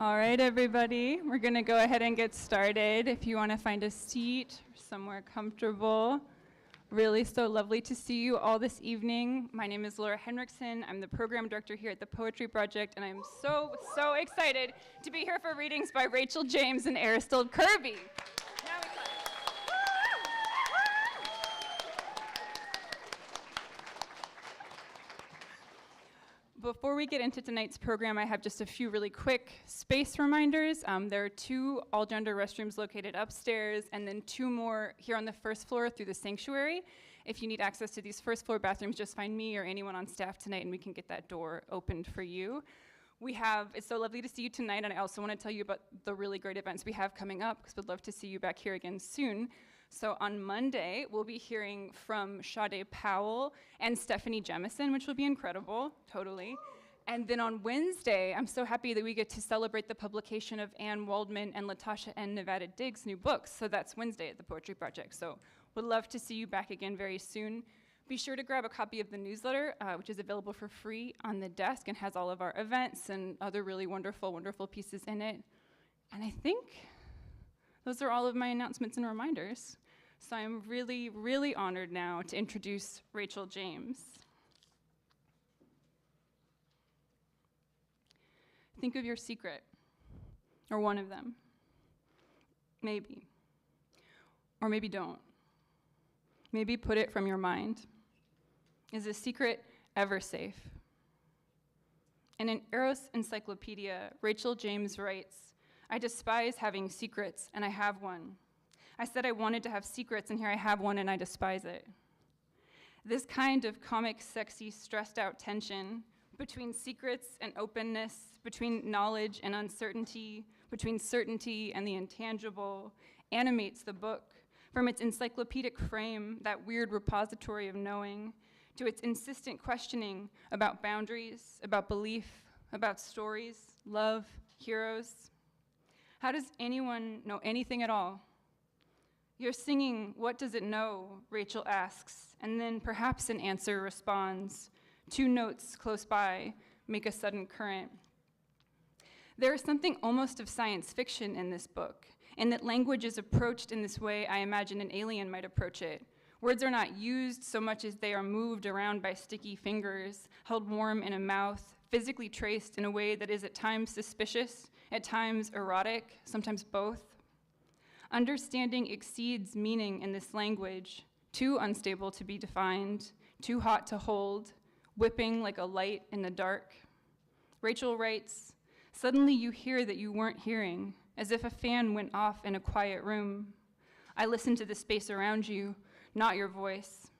All right, everybody, we're going to go ahead and get started. If you want to find a seat somewhere comfortable. Really so lovely to see you all this evening. My name is Laura Henriksen. I'm the program director here at the Poetry Project, and I'm so excited to be here for readings by Rachel, James, and Aristilde Kirby. Now we clap. Before we get into tonight's program, I have just a few really quick space reminders. There are 2 all-gender restrooms located upstairs, and then 2 more here on the first floor through the sanctuary. If you need access to these first floor bathrooms, just find me or anyone on staff tonight, and we can get that door opened for you. It's so lovely to see you tonight, and I also want to tell you about the really great events we have coming up, because we'd love to see you back here again soon. So on Monday, we'll be hearing from Sade Powell and Stephanie Jemison, which will be incredible, totally. And then on Wednesday, I'm so happy that we get to celebrate the publication of Anne Waldman and Latasha N. Nevada Diggs' new books. So that's Wednesday at the Poetry Project. So would love to see you back again very soon. Be sure to grab a copy of the newsletter, which is available for free on the desk and has all of our events and other really wonderful, wonderful pieces in it. And I think those are all of my announcements and reminders. So I'm really, really honored now to introduce Rachel James. Think of your secret, or one of them. Maybe. Or maybe don't. Maybe put it from your mind. Is a secret ever safe? In an Eros encyclopedia, Rachel James writes, "I despise having secrets, and I have one. I said I wanted to have secrets, and here I have one, and I despise it." This kind of comic, sexy, stressed out tension between secrets and openness, between knowledge and uncertainty, between certainty and the intangible, animates the book, from its encyclopedic frame, that weird repository of knowing, to its insistent questioning about boundaries, about belief, about stories, love, heroes. How does anyone know anything at all? You're singing, "What does it know?" Rachel asks, and then perhaps an answer responds. 2 notes close by make a sudden current. There is something almost of science fiction in this book, in that language is approached in this way I imagine an alien might approach it. Words are not used so much as they are moved around by sticky fingers, held warm in a mouth, physically traced in a way that is at times suspicious, at times erotic, sometimes both. Understanding exceeds meaning in this language, too unstable to be defined, too hot to hold, whipping like a light in the dark. Rachel writes, "Suddenly you hear that you weren't hearing, as if a fan went off in a quiet room. I listen to the space around you, not your voice.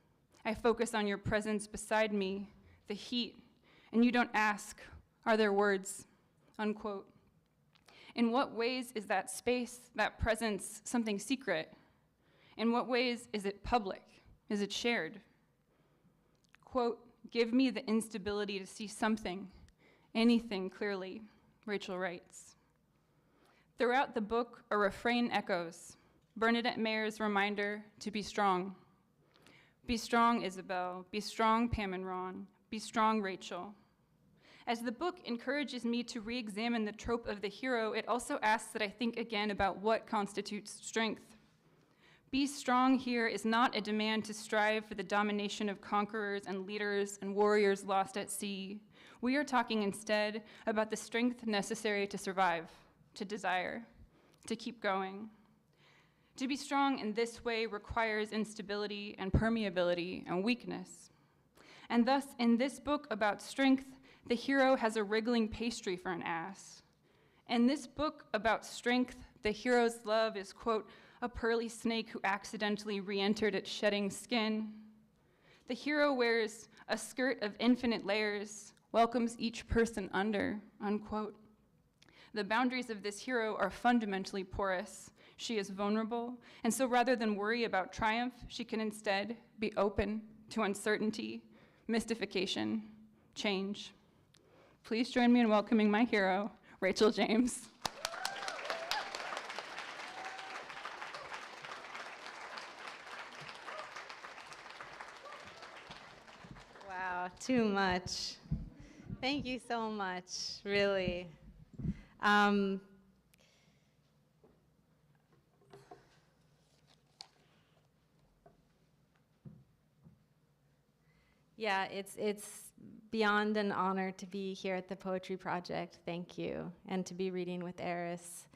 I focus on your presence beside me, the heat, and you don't ask, are there words?" Unquote. In what ways is that space, that presence, something secret? In what ways is it public? Is it shared? Quote, "Give me the instability to see something, anything clearly," Rachel writes. Throughout the book, a refrain echoes, Bernadette Mayer's reminder to be strong. Be strong, Isabel. Be strong, Pam and Ron. Be strong, Rachel. As the book encourages me to re-examine the trope of the hero, it also asks that I think again about what constitutes strength. Be strong here is not a demand to strive for the domination of conquerors and leaders and warriors lost at sea. We are talking instead about the strength necessary to survive, to desire, to keep going. To be strong in this way requires instability and permeability and weakness. And thus, in this book about strength, the hero has a wriggling pastry for an ass. In this book about strength, the hero's love is, quote, "a pearly snake who accidentally re-entered its shedding skin." The hero wears a skirt of infinite layers, welcomes each person under, unquote. The boundaries of this hero are fundamentally porous. She is vulnerable, and so rather than worry about triumph, she can instead be open to uncertainty, mystification, change. Please join me in welcoming my hero, Rachel James. Wow, too much. Thank you so much, really. Um, yeah, it's beyond an honor to be here at the Poetry Project. Thank you, and to be reading with Eris.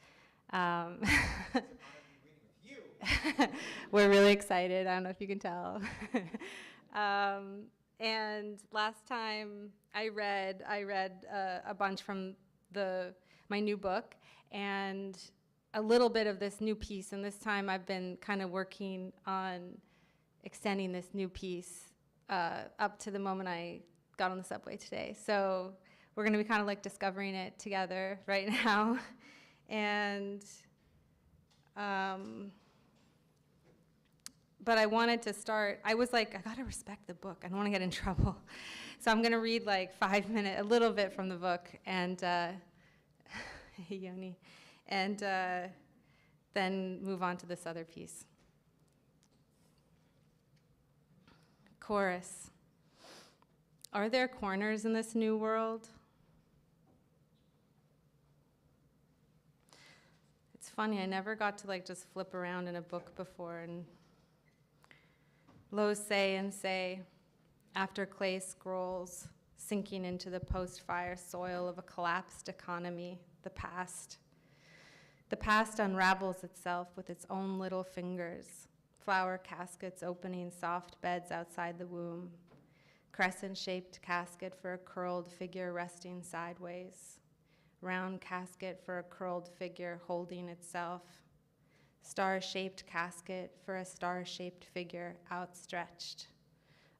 We're really excited. I don't know if you can tell. And last time I read a bunch from my new book and a little bit of this new piece. And this time I've been kind of working on extending this new piece up to the moment I got on the subway today. So we're going to be kind of like discovering it together right now. And but I wanted to start, I was like, I gotta respect the book. I don't wanna get in trouble. So I'm gonna read like 5 minutes, a little bit from the book, and, hey Yoni, and then move on to this other piece. Chorus. Are there corners in this new world? It's funny, I never got to like just flip around in a book before, and low say and say, after clay scrolls, sinking into the post-fire soil of a collapsed economy, the past. The past unravels itself with its own little fingers, flower caskets opening soft beds outside the womb, crescent-shaped casket for a curled figure resting sideways, round casket for a curled figure holding itself, star-shaped casket for a star-shaped figure outstretched,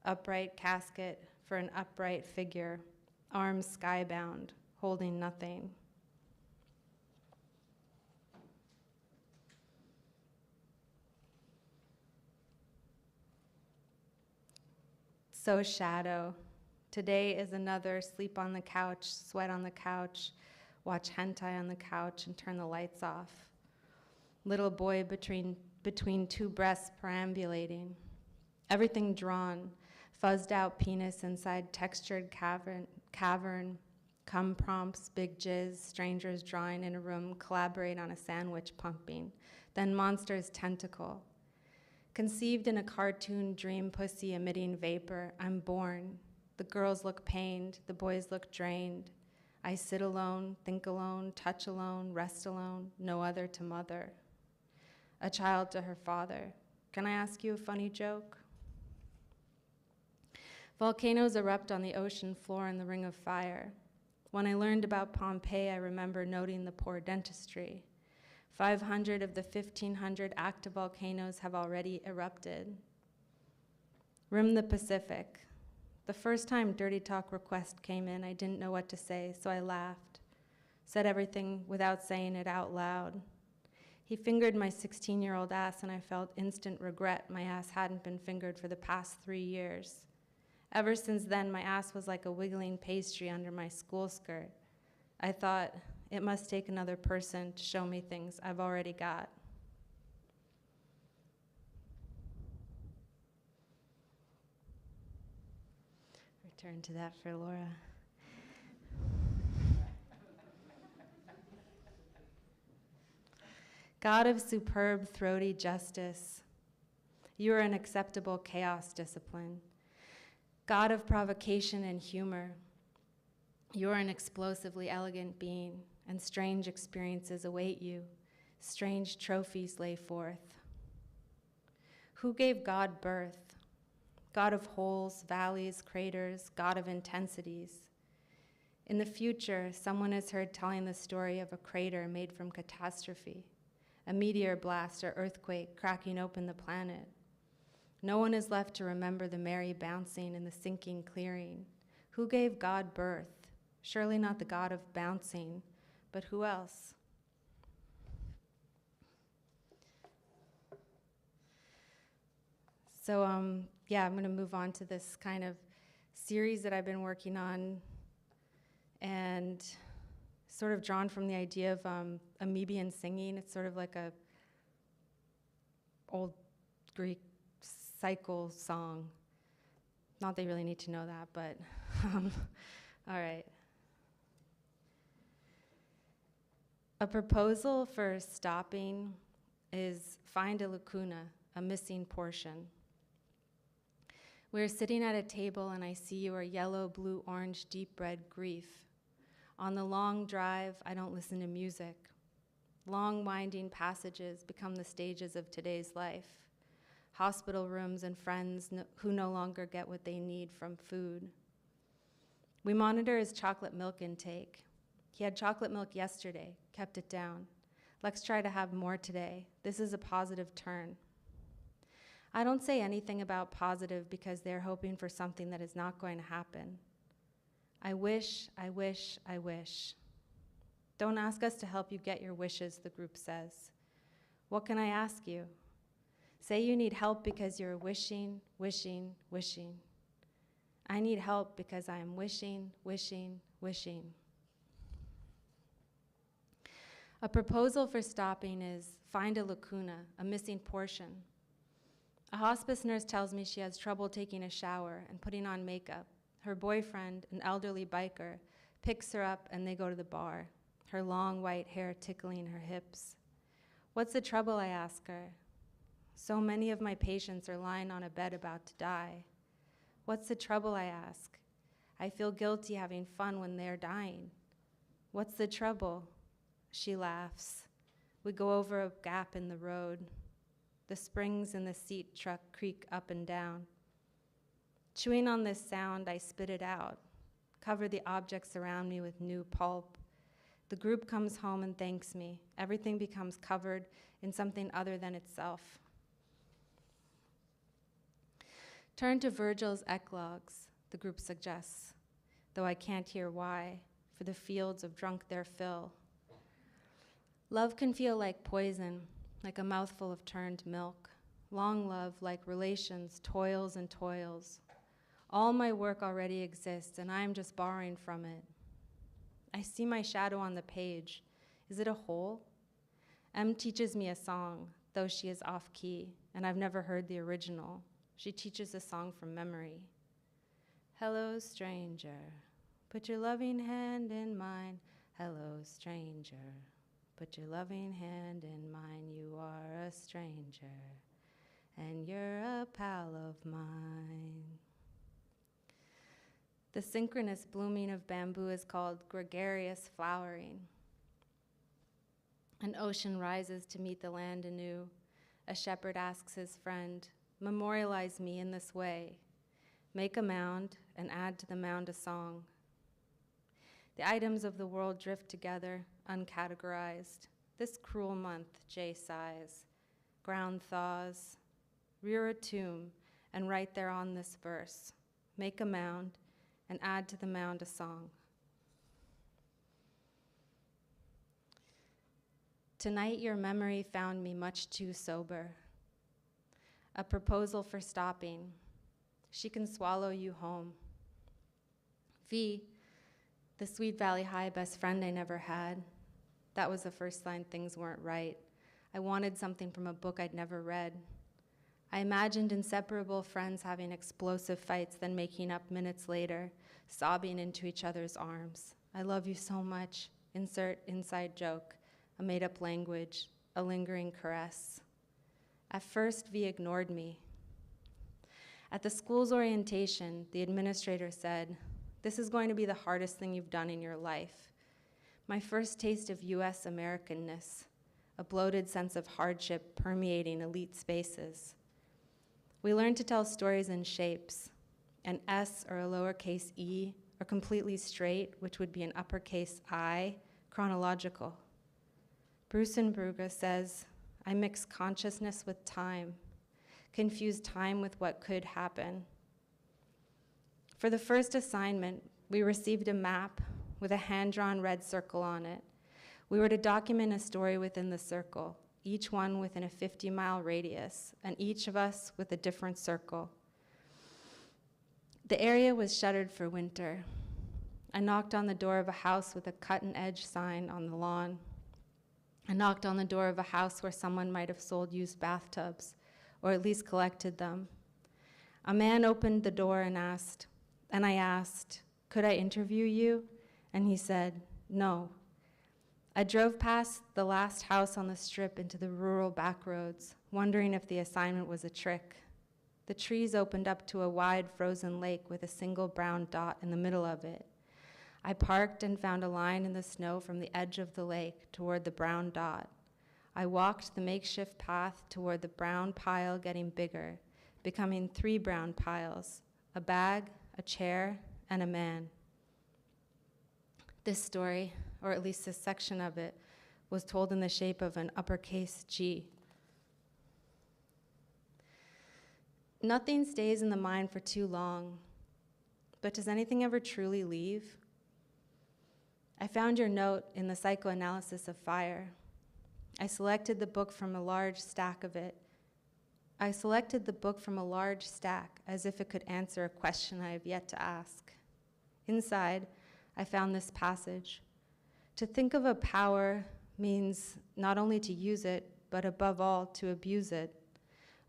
upright casket for an upright figure, arms skybound, holding nothing. So shadow. Today is another sleep on the couch, sweat on the couch, watch hentai on the couch and turn the lights off. Little boy between two breasts perambulating. Everything drawn, fuzzed out penis inside textured cavern, cum prompts, big jizz, strangers drawing in a room, collaborate on a sandwich pumping, then monster's tentacle. Conceived in a cartoon dream pussy emitting vapor, I'm born. The girls look pained, the boys look drained. I sit alone, think alone, touch alone, rest alone, no other to mother. A child to her father. Can I ask you a funny joke? Volcanoes erupt on the ocean floor in the Ring of Fire. When I learned about Pompeii, I remember noting the poor dentistry. 500 of the 1,500 active volcanoes have already erupted. Rim the Pacific. The first time Dirty Talk request came in, I didn't know what to say, so I laughed. Said everything without saying it out loud. He fingered my 16-year-old ass, and I felt instant regret my ass hadn't been fingered for the past 3 years. Ever since then, my ass was like a wiggling pastry under my school skirt. I thought, it must take another person to show me things I've already got. Return to that for Laura. God of superb, throaty justice, you are an acceptable chaos discipline. God of provocation and humor, you are an explosively elegant being, and strange experiences await you. Strange trophies lay forth. Who gave God birth? God of holes, valleys, craters, God of intensities. In the future, someone is heard telling the story of a crater made from catastrophe, a meteor blast or earthquake cracking open the planet. No one is left to remember the merry bouncing in the sinking clearing. Who gave God birth? Surely not the God of bouncing, but who else? So, yeah, I'm going to move on to this kind of series that I've been working on, and sort of drawn from the idea of amoebian singing. It's sort of like a old Greek cycle song. Not that you really need to know that, but all right. A proposal for stopping is find a lacuna, a missing portion. We're sitting at a table and I see your yellow, blue, orange, deep red grief. On the long drive, I don't listen to music. Long winding passages become the stages of today's life. Hospital rooms and friends who no longer get what they need from food. We monitor his chocolate milk intake. He had chocolate milk yesterday, kept it down. Let's try to have more today. This is a positive turn. I don't say anything about positive because they're hoping for something that is not going to happen. I wish, I wish, I wish. Don't ask us to help you get your wishes, the group says. What can I ask you? Say you need help because you're wishing, wishing, wishing. I need help because I am wishing, wishing, wishing. A proposal for stopping is find a lacuna, a missing portion. A hospice nurse tells me she has trouble taking a shower and putting on makeup. Her boyfriend, an elderly biker, picks her up and they go to the bar, her long white hair tickling her hips. What's the trouble, I ask her. So many of my patients are lying on a bed about to die. What's the trouble, I ask. I feel guilty having fun when they're dying. What's the trouble? She laughs. We go over a gap in the road. The springs in the seat truck creak up and down. Chewing on this sound, I spit it out, cover the objects around me with new pulp. The group comes home and thanks me. Everything becomes covered in something other than itself. Turn to Virgil's eclogues, the group suggests, though I can't hear why, for the fields have drunk their fill. Love can feel like poison, like a mouthful of turned milk. Long love, like relations, toils and toils. All my work already exists, and I am just borrowing from it. I see my shadow on the page. Is it a hole? M teaches me a song, though she is off-key, and I've never heard the original. She teaches a song from memory. Hello, stranger. Put your loving hand in mine. Hello, stranger. Put your loving hand in mine. You are a stranger, and you're a pal of mine. The synchronous blooming of bamboo is called gregarious flowering. An ocean rises to meet the land anew. A shepherd asks his friend, memorialize me in this way. Make a mound and add to the mound a song. The items of the world drift together, uncategorized. This cruel month, Jay sighs. Ground thaws. Rear a tomb and write thereon this verse. Make a mound and add to the mound a song. Tonight your memory found me much too sober. A proposal for stopping. She can swallow you home. V, the Sweet Valley High best friend I never had. That was the first line things weren't right. I wanted something from a book I'd never read. I imagined inseparable friends having explosive fights, then making up minutes later, sobbing into each other's arms. I love you so much. Insert inside joke, a made-up language, a lingering caress. At first, V ignored me. At the school's orientation, the administrator said, "This is going to be the hardest thing you've done in your life." My first taste of US Americanness, a bloated sense of hardship permeating elite spaces. We learned to tell stories in shapes, an S or a lowercase e, or completely straight, which would be an uppercase I, chronological. Brusenbrugge says, I mix consciousness with time, confuse time with what could happen. For the first assignment, we received a map with a hand-drawn red circle on it. We were to document a story within the circle, each one within a 50-mile radius, and each of us with a different circle. The area was shuttered for winter. I knocked on the door of a house with a cut-and-edge sign on the lawn. I knocked on the door of a house where someone might have sold used bathtubs, or at least collected them. A man opened the door and I asked, could I interview you? And he said, no. I drove past the last house on the strip into the rural back roads, wondering if the assignment was a trick. The trees opened up to a wide frozen lake with a single brown dot in the middle of it. I parked and found a line in the snow from the edge of the lake toward the brown dot. I walked the makeshift path toward the brown pile getting bigger, becoming 3 brown piles, a bag, a chair, and a man. This story, or at least this section of it, was told in the shape of an uppercase G. Nothing stays in the mind for too long, but does anything ever truly leave? I found your note in the psychoanalysis of fire. I selected the book from a large stack as if it could answer a question I have yet to ask. Inside, I found this passage. To think of a power means not only to use it, but above all, to abuse it.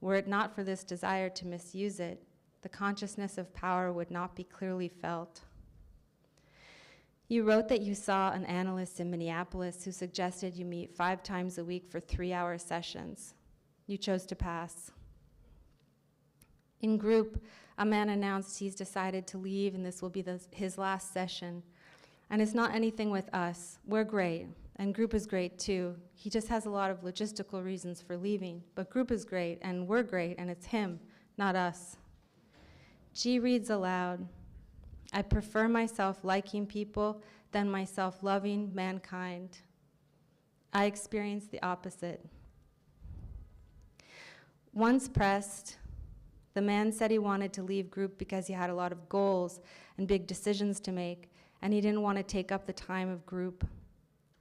Were it not for this desire to misuse it, the consciousness of power would not be clearly felt. You wrote that you saw an analyst in Minneapolis who suggested you meet 5 times a week for 3-hour sessions. You chose to pass. In group, a man announced he's decided to leave and this will be his last session. And it's not anything with us. We're great, and group is great too. He just has a lot of logistical reasons for leaving, but group is great, and we're great, and it's him, not us. G reads aloud, I prefer myself liking people than myself loving mankind. I experienced the opposite. Once pressed, the man said he wanted to leave group because he had a lot of goals and big decisions to make, and he didn't want to take up the time of group.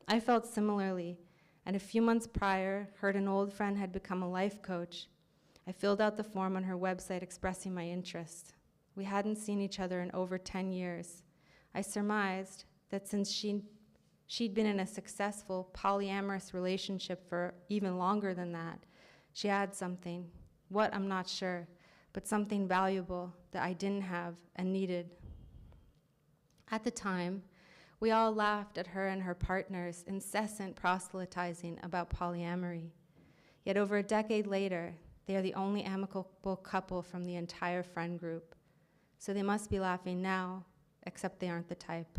I felt similarly, and a few months prior, heard an old friend had become a life coach. I filled out the form on her website expressing my interest. We hadn't seen each other in over 10 years. I surmised that since she'd been in a successful polyamorous relationship for even longer than that, she had something. What, I'm not sure, but something valuable that I didn't have and needed. At the time, we all laughed at her and her partner's incessant proselytizing about polyamory. Yet over a decade later, they are the only amicable couple from the entire friend group. So they must be laughing now, except they aren't the type.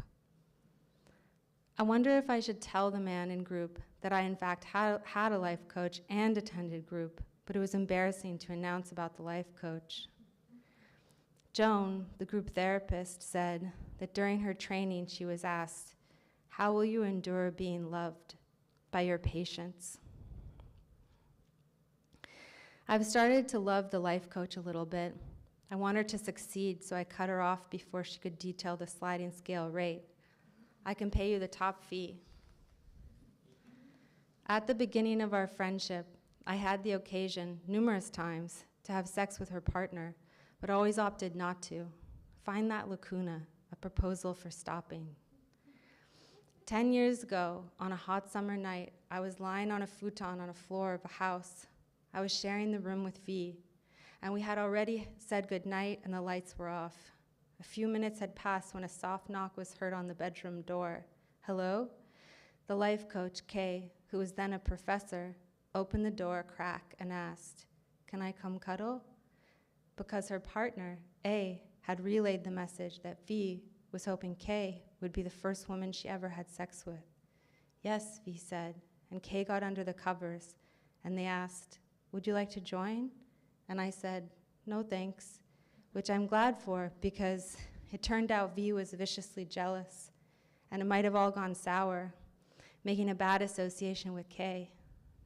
I wonder if I should tell the man in group that I in fact had a life coach and attended group, but it was embarrassing to announce about the life coach. Joan, the group therapist, said that during her training she was asked, how will you endure being loved? By your patience. I've started to love the life coach a little bit. I want her to succeed, so I cut her off before she could detail the sliding scale rate. I can pay you the top fee. At the beginning of our friendship, I had the occasion, numerous times, to have sex with her partner, but always opted not to. Find that lacuna, a proposal for stopping. 10 years ago, on a hot summer night, I was lying on a futon on a floor of a house. I was sharing the room with V, and we had already said goodnight and the lights were off. A few minutes had passed when a soft knock was heard on the bedroom door. Hello? The life coach, Kay, who was then a professor, opened the door a crack and asked, can I come cuddle? Because her partner, A, had relayed the message that V was hoping Kay would be the first woman she ever had sex with. Yes, V said, and Kay got under the covers, and they asked, would you like to join? And I said, no thanks, which I'm glad for because it turned out V was viciously jealous, and it might have all gone sour, making a bad association with Kay,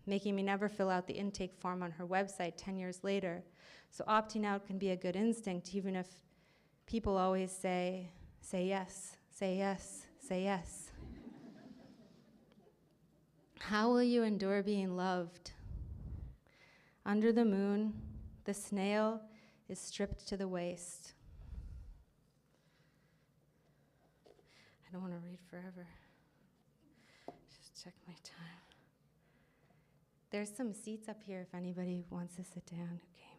making me never fill out the intake form on her website 10 years later. So opting out can be a good instinct, even if people always say yes, say yes, say yes. How will you endure being loved? Under the moon, the snail is stripped to the waist. I don't want to read forever. Just check my time. There's some seats up here if anybody wants to sit down who came.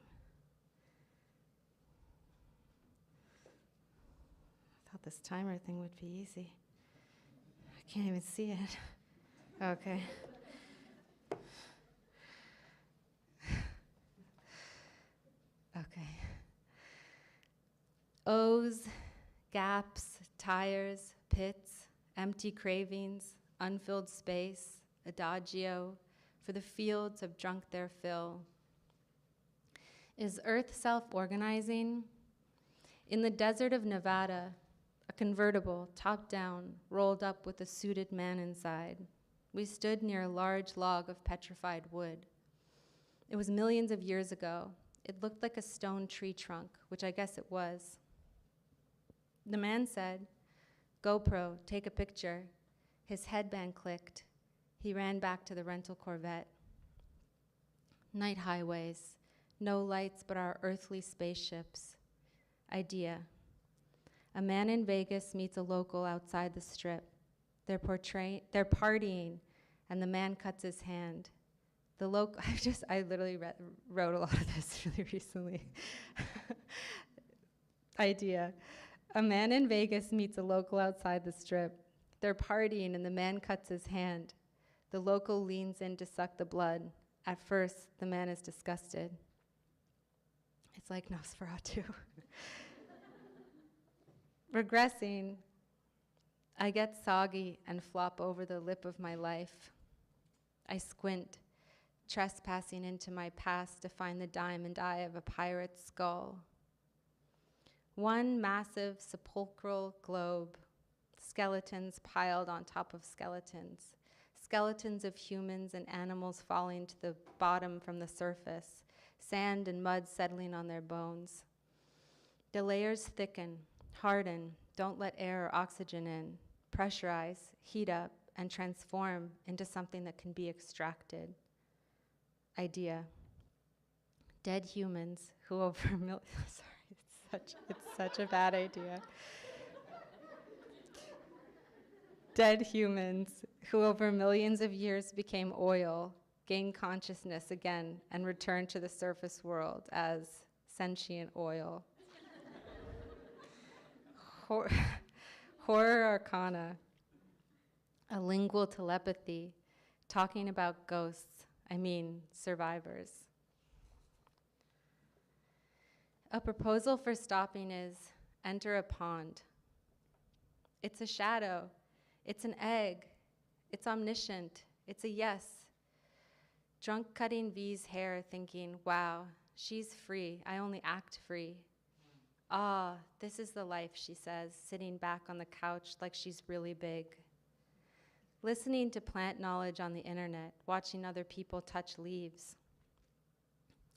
I thought this timer thing would be easy. I can't even see it. Okay. Okay. O's, gaps, tires, pits, empty cravings, unfilled space, adagio, for the fields have drunk their fill. Is Earth self-organizing? In the desert of Nevada, a convertible, top down, rolled up with a suited man inside. We stood near a large log of petrified wood. It was millions of years ago. It looked like a stone tree trunk, which I guess it was. The man said, "GoPro, take a picture." His headband clicked. He ran back to the rental Corvette. Night highways, no lights but our earthly spaceships. Idea. A man in Vegas meets a local outside the strip. They're partying, and the man cuts his hand. The local, I literally wrote a lot of this really recently. Idea. A man in Vegas meets a local outside the strip. They're partying, and the man cuts his hand. The local leans in to suck the blood. At first, the man is disgusted. It's like Nosferatu. Regressing, I get soggy and flop over the lip of my life. I squint, trespassing into my past to find the diamond eye of a pirate's skull. One massive sepulchral globe, skeletons piled on top of skeletons, skeletons of humans and animals falling to the bottom from the surface, sand and mud settling on their bones. The layers thicken, harden, don't let air or oxygen in, pressurize, heat up, and transform into something that can be extracted. Idea. Dead humans who over sorry, it's such a bad idea. Dead humans who over millions of years became oil, gain consciousness again, and return to the surface world as sentient oil. Horror arcana, a lingual telepathy, talking about ghosts, survivors. A proposal for stopping is enter a pond. It's a shadow, it's an egg, it's omniscient, it's a yes. Drunk cutting V's hair thinking, wow, she's free, I only act free. Ah, this is the life, she says, sitting back on the couch like she's really big. Listening to plant knowledge on the internet, watching other people touch leaves.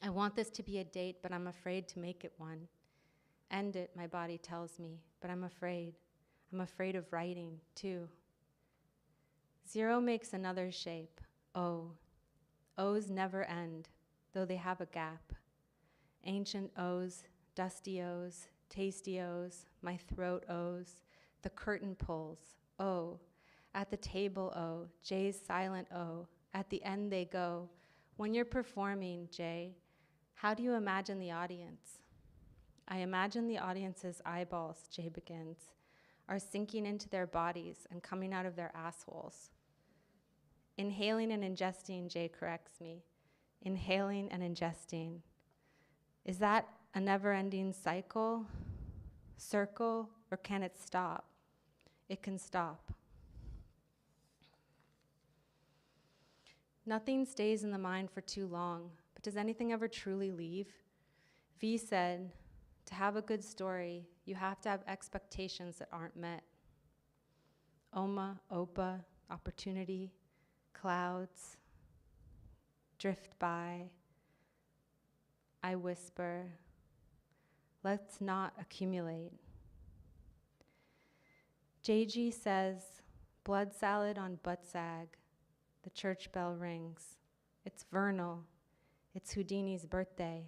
I want this to be a date, but I'm afraid to make it one. End it, my body tells me, but I'm afraid. I'm afraid of writing, too. Zero makes another shape, O. O's never end, though they have a gap. Ancient O's, dusty O's, tasty O's, my throat O's, the curtain pulls, O. At the table, O, Jay's silent O. At the end they go. When you're performing, Jay, how do you imagine the audience? I imagine the audience's eyeballs, Jay begins, are sinking into their bodies and coming out of their assholes. Inhaling and ingesting, Jay corrects me. Inhaling and ingesting. Is that a never-ending cycle, circle, or can it stop? It can stop. Nothing stays in the mind for too long, but does anything ever truly leave? V said, to have a good story, you have to have expectations that aren't met. Oma, Opa, opportunity, clouds, drift by. I whisper, let's not accumulate. JG says, blood salad on butt sag. The church bell rings. It's vernal. It's Houdini's birthday.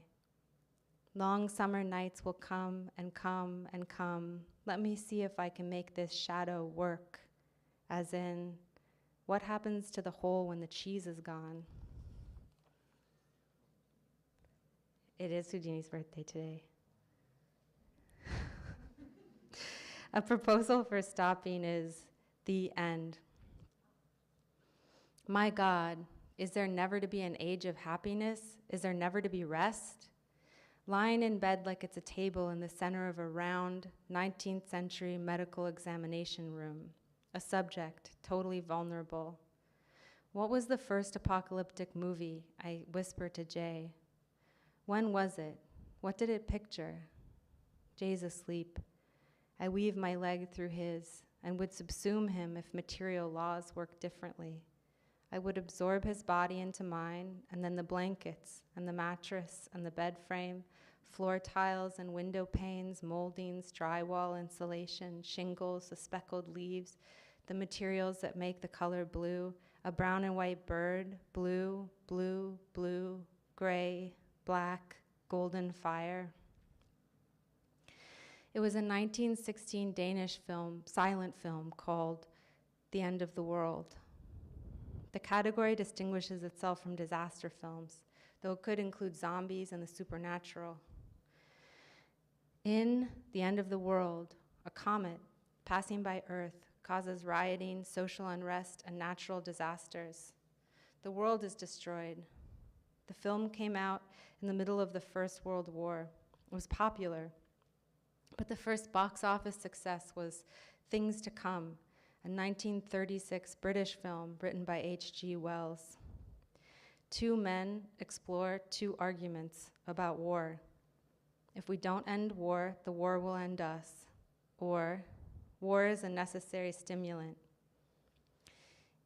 Long summer nights will come and come and come. Let me see if I can make this shadow work. As in, what happens to the hole when the cheese is gone? It is Houdini's birthday today. A proposal for stopping is the end. My God, is there never to be an age of happiness? Is there never to be rest? Lying in bed like it's a table in the center of a round 19th century medical examination room, a subject totally vulnerable. What was the first apocalyptic movie? I whisper to Jay. When was it? What did it picture? Jay's asleep. I weave my leg through his and would subsume him if material laws worked differently. I would absorb his body into mine, and then the blankets and the mattress and the bed frame, floor tiles and window panes, moldings, drywall, insulation, shingles, the speckled leaves, the materials that make the color blue, a brown and white bird, blue, blue, blue, gray, black, golden fire. It was a 1916 Danish film, silent film, called The End of the World. The category distinguishes itself from disaster films, though it could include zombies and the supernatural. In The End of the World, a comet passing by Earth causes rioting, social unrest, and natural disasters. The world is destroyed. The film came out in the middle of the First World War. It was popular, but the first box office success was Things to Come, a 1936 British film written by H.G. Wells. Two men explore two arguments about war. If we don't end war, the war will end us. Or, war is a necessary stimulant.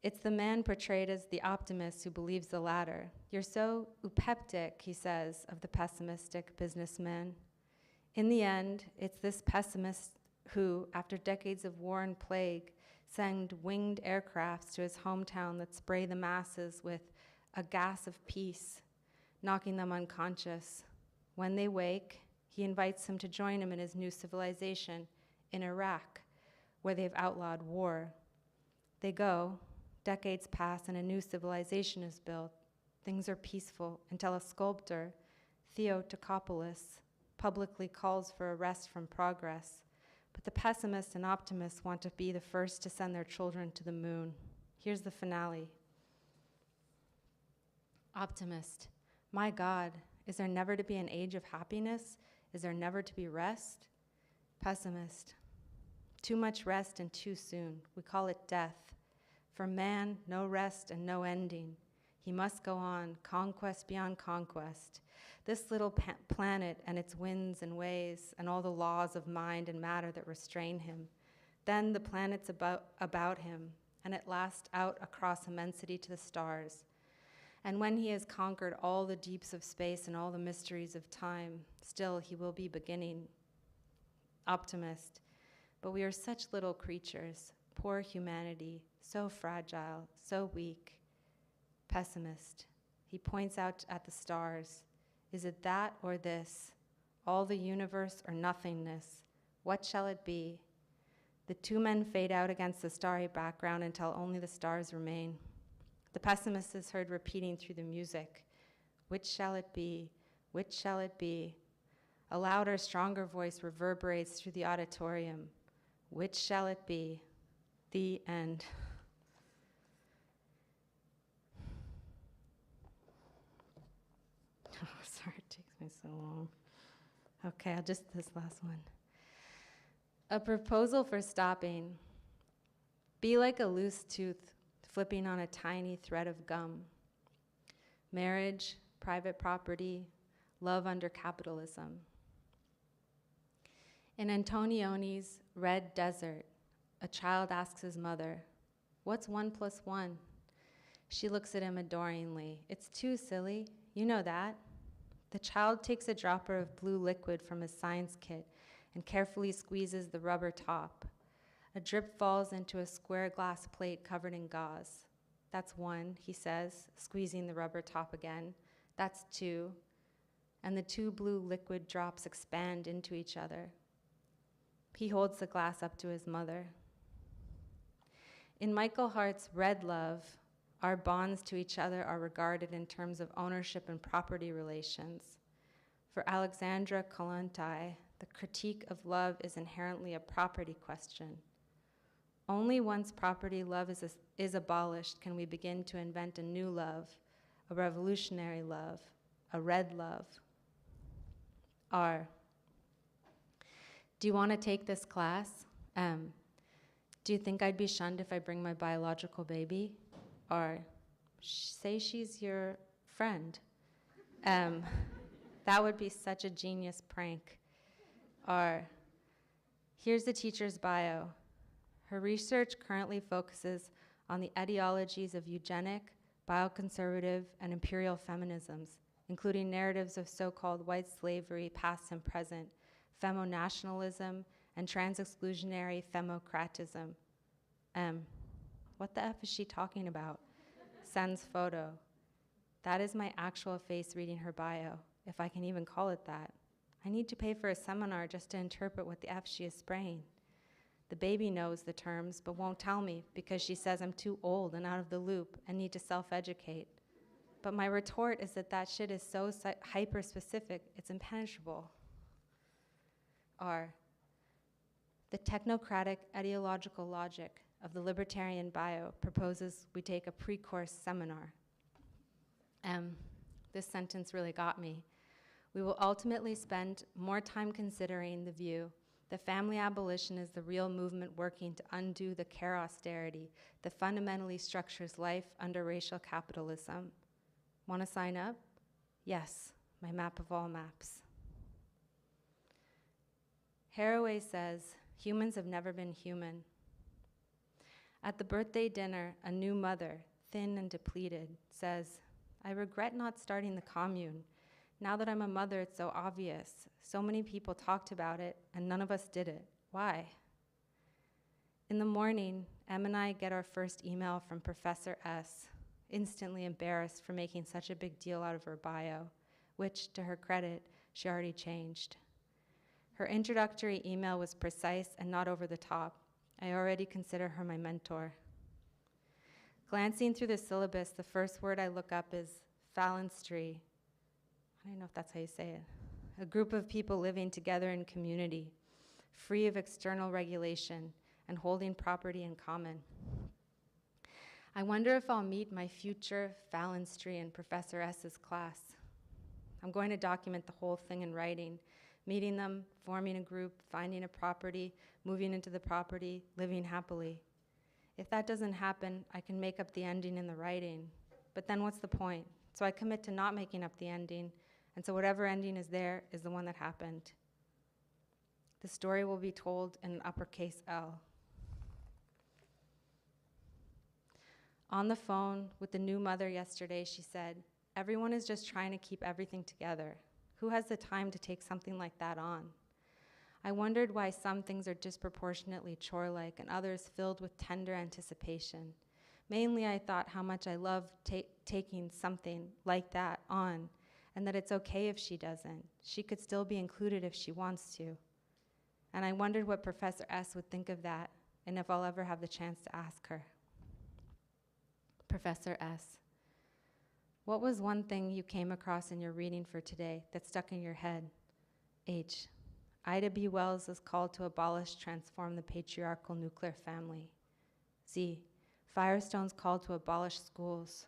It's the man portrayed as the optimist who believes the latter. You're so eupeptic, he says, of the pessimistic businessman. In the end, it's this pessimist who, after decades of war and plague, sent winged aircrafts to his hometown that spray the masses with a gas of peace, knocking them unconscious. When they wake, he invites them to join him in his new civilization in Iraq, where they've outlawed war. They go, decades pass, and a new civilization is built. Things are peaceful until a sculptor, Theo Tokopoulos, publicly calls for a rest from progress. But the pessimists and optimists want to be the first to send their children to the moon. Here's the finale. Optimist, my God, is there never to be an age of happiness? Is there never to be rest? Pessimist, too much rest and too soon. We call it death. For man, no rest and no ending. He must go on, conquest beyond conquest. This little planet and its winds and ways and all the laws of mind and matter that restrain him. Then the planets about him, and at last out across immensity to the stars. And when he has conquered all the deeps of space and all the mysteries of time, still he will be beginning. Optimist, but we are such little creatures, poor humanity, so fragile, so weak. Pessimist, he points out at the stars. Is it that or this? All the universe or nothingness? What shall it be? The two men fade out against the starry background until only the stars remain. The pessimist is heard repeating through the music, which shall it be? Which shall it be? A louder, stronger voice reverberates through the auditorium. Which shall it be? The end. Oh, sorry, it takes me so long. Okay, I'll just this last one. A proposal for stopping. Be like a loose tooth flipping on a tiny thread of gum. Marriage, private property, love under capitalism. In Antonioni's Red Desert, a child asks his mother, "What's 1 + 1?" She looks at him adoringly. "It's 2, silly. You know that." The child takes a dropper of blue liquid from his science kit and carefully squeezes the rubber top. A drip falls into a square glass plate covered in gauze. "That's 1, he says, squeezing the rubber top again. "That's 2. And the 2 blue liquid drops expand into each other. He holds the glass up to his mother. In Michael Hart's Red Love, our bonds to each other are regarded in terms of ownership and property relations. For Alexandra Kollontai, the critique of love is inherently a property question. Only once property love is abolished can we begin to invent a new love, a revolutionary love, a red love. R. Do you want to take this class? M. Do you think I'd be shunned if I bring my biological baby? R. Say she's your friend. M. That would be such a genius prank. R. Here's the teacher's bio. Her research currently focuses on the ideologies of eugenic, bioconservative, and imperial feminisms, including narratives of so-called white slavery, past and present, femo-nationalism, and trans-exclusionary femocratism. What the F is she talking about? Sends photo. That is my actual face reading her bio, if I can even call it that. I need to pay for a seminar just to interpret what the F she is spraying. The baby knows the terms, but won't tell me because she says I'm too old and out of the loop and need to self-educate. But my retort is that shit is so hyper-specific, it's impenetrable. R. The technocratic ideological logic of the libertarian bio proposes we take a pre-course seminar. This sentence really got me. We will ultimately spend more time considering the view that family abolition is the real movement working to undo the care austerity that fundamentally structures life under racial capitalism. Want to sign up? Yes, my map of all maps. Haraway says, humans have never been human. At the birthday dinner, a new mother, thin and depleted, says, I regret not starting the commune. Now that I'm a mother, it's so obvious. So many people talked about it, and none of us did it. Why? In the morning, Em and I get our first email from Professor S., instantly embarrassed for making such a big deal out of her bio, which, to her credit, she already changed. Her introductory email was precise and not over the top. I already consider her my mentor. Glancing through the syllabus, the first word I look up is phalanstery. I don't know if that's how you say it. A group of people living together in community, free of external regulation and holding property in common. I wonder if I'll meet my future phalanstery in Professor S's class. I'm going to document the whole thing in writing, meeting them, forming a group, finding a property, moving into the property, living happily. If that doesn't happen, I can make up the ending in the writing. But then what's the point? So I commit to not making up the ending, and so whatever ending is there is the one that happened. The story will be told in an uppercase L. On the phone with the new mother yesterday, she said, everyone is just trying to keep everything together. Who has the time to take something like that on? I wondered why some things are disproportionately chore-like and others filled with tender anticipation. Mainly, I thought how much I love taking something like that on, and that it's okay if she doesn't. She could still be included if she wants to. And I wondered what Professor S would think of that, and if I'll ever have the chance to ask her. Professor S, what was one thing you came across in your reading for today that stuck in your head? H, Ida B. Wells is called to abolish, transform the patriarchal nuclear family. Z, Firestone's called to abolish schools.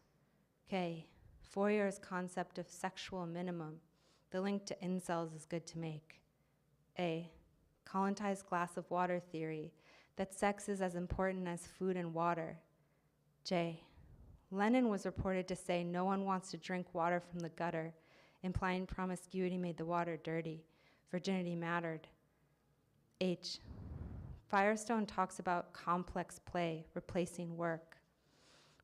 K, Fourier's concept of sexual minimum, the link to incels is good to make. A, Kollontais glass of water theory, that sex is as important as food and water. J, Lenin was reported to say no one wants to drink water from the gutter, implying promiscuity made the water dirty. Virginity mattered. H, Firestone talks about complex play replacing work.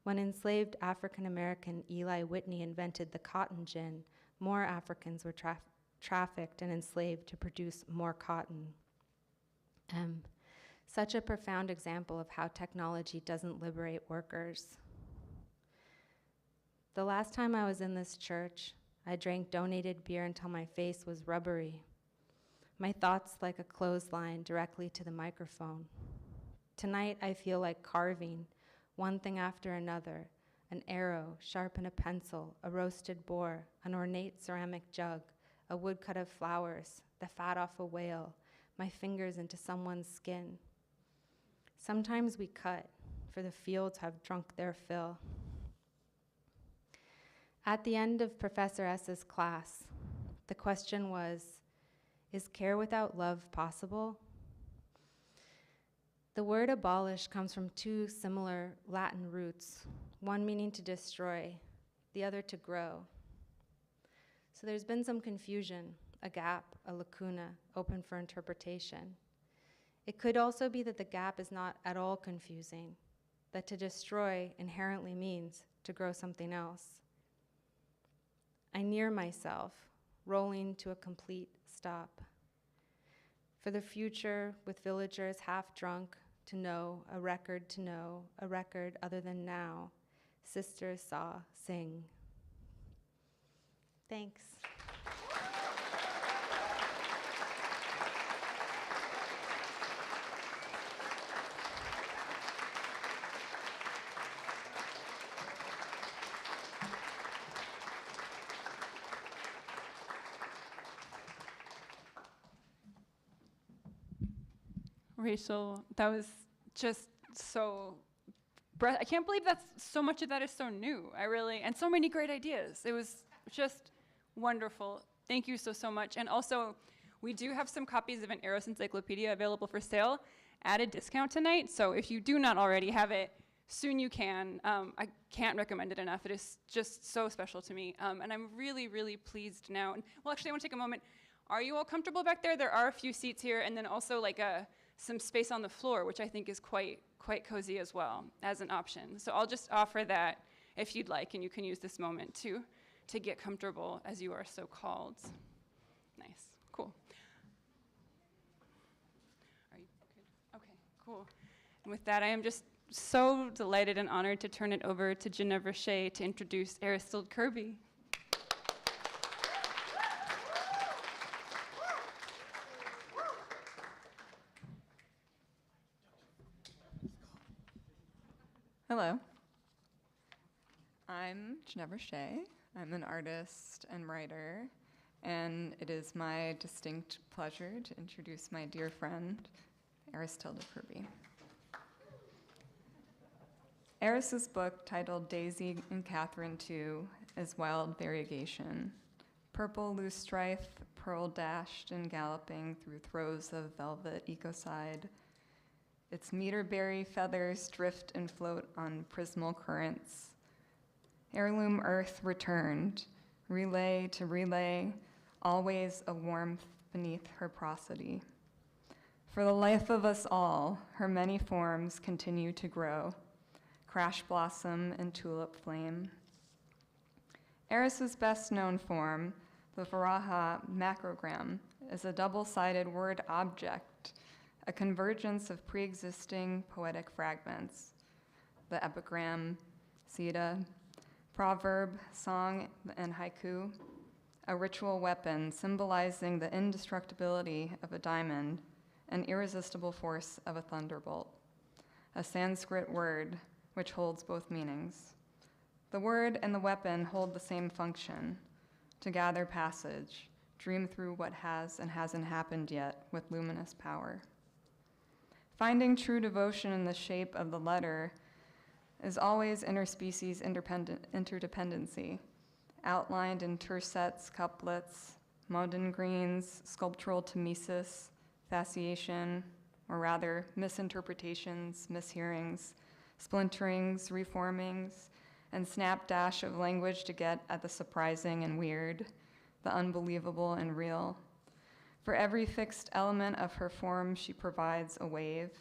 When enslaved African-American Eli Whitney invented the cotton gin, more Africans were trafficked and enslaved to produce more cotton. Such a profound example of how technology doesn't liberate workers. The last time I was in this church, I drank donated beer until my face was rubbery. My thoughts like a clothesline directly to the microphone. Tonight I feel like carving, one thing after another, an arrow, sharpen a pencil, a roasted boar, an ornate ceramic jug, a woodcut of flowers, the fat off a whale, my fingers into someone's skin. Sometimes we cut, for the fields have drunk their fill. At the end of Professor S.'s class, the question was, is care without love possible? The word abolish comes from two similar Latin roots, one meaning to destroy, the other to grow. So there's been some confusion, a gap, a lacuna, open for interpretation. It could also be that the gap is not at all confusing, that to destroy inherently means to grow something else. I near myself, rolling to a complete stop. For the future, with villagers half drunk, to know, a record other than now, sisters saw, sing. Thanks. Rachel, that was just so, I can't believe that's so much of that is so new. And so many great ideas. It was just wonderful. Thank you so much. And also, we do have some copies of an Eros Encyclopedia available for sale at a discount tonight. So if you do not already have it, soon you can. I can't recommend it enough. It is just so special to me. And I'm really, really pleased now. Well, actually, I want to take a moment. Are you all comfortable back there? There are a few seats here, and then also like some space on the floor, which I think is quite cozy as well as an option. So I'll just offer that if you'd like, and you can use this moment to get comfortable as you are so called. Nice, cool. Are you good? Okay, cool. And with that, I am just so delighted and honored to turn it over to Ginevra Shea to introduce Aristilde Kirby. Hello. I'm Ginevra Shea. I'm an artist and writer, and it is my distinct pleasure to introduce my dear friend, Aristilde Kirby. Eris's book, titled Daisy and Catherine II, is wild variegation. Purple loosestrife, pearl dashed and galloping through throes of velvet ecocide. Its meterberry feathers drift and float on prismal currents. Heirloom earth returned, relay to relay, always a warmth beneath her prosody. For the life of us all, her many forms continue to grow, crash blossom and tulip flame. Eris's best-known form, the Varaha macrogram, is a double-sided word object, a convergence of pre-existing poetic fragments, the epigram, Sita, proverb, song, and haiku, a ritual weapon symbolizing the indestructibility of a diamond, an irresistible force of a thunderbolt, a Sanskrit word which holds both meanings. The word and the weapon hold the same function, to gather passage, dream through what has and hasn't happened yet with luminous power. Finding true devotion in the shape of the letter is always interspecies interdependency, outlined in tercets, couplets, modern greens, sculptural tmesis, fasciation, or rather misinterpretations, mishearings, splinterings, reformings, and snapdash of language to get at the surprising and weird, the unbelievable and real. For every fixed element of her form, she provides a wave.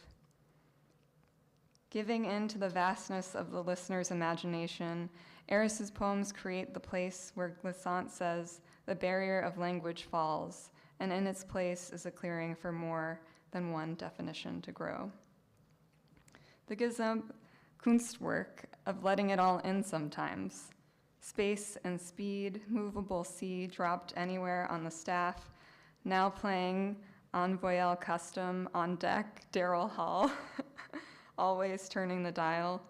Giving in to the vastness of the listener's imagination, Eris's poems create the place where Glissant says the barrier of language falls, and in its place is a clearing for more than one definition to grow. The Gesamtkunstwerk of letting it all in sometimes, space and speed, movable sea dropped anywhere on the staff, now playing en voyelle custom on deck, Daryl Hall, always turning the dial.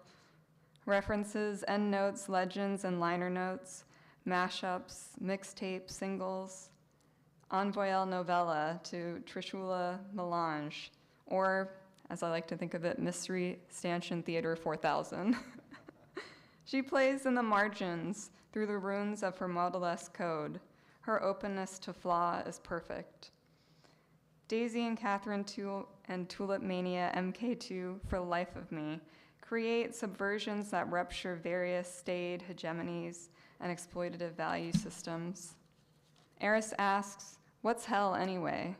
References, endnotes, legends, and liner notes, mashups, mixtape, singles, en voyelle novella to Trishula Melange, or, as I like to think of it, Mystery Stanchion Theater 4000. She plays in the margins through the runes of her Model-S code. Her openness to flaw is perfect. Daisy and Catherine and Tulip Mania MK2 for the Life of Me create subversions that rupture various staid hegemonies and exploitative value systems. Eris asks, what's hell anyway?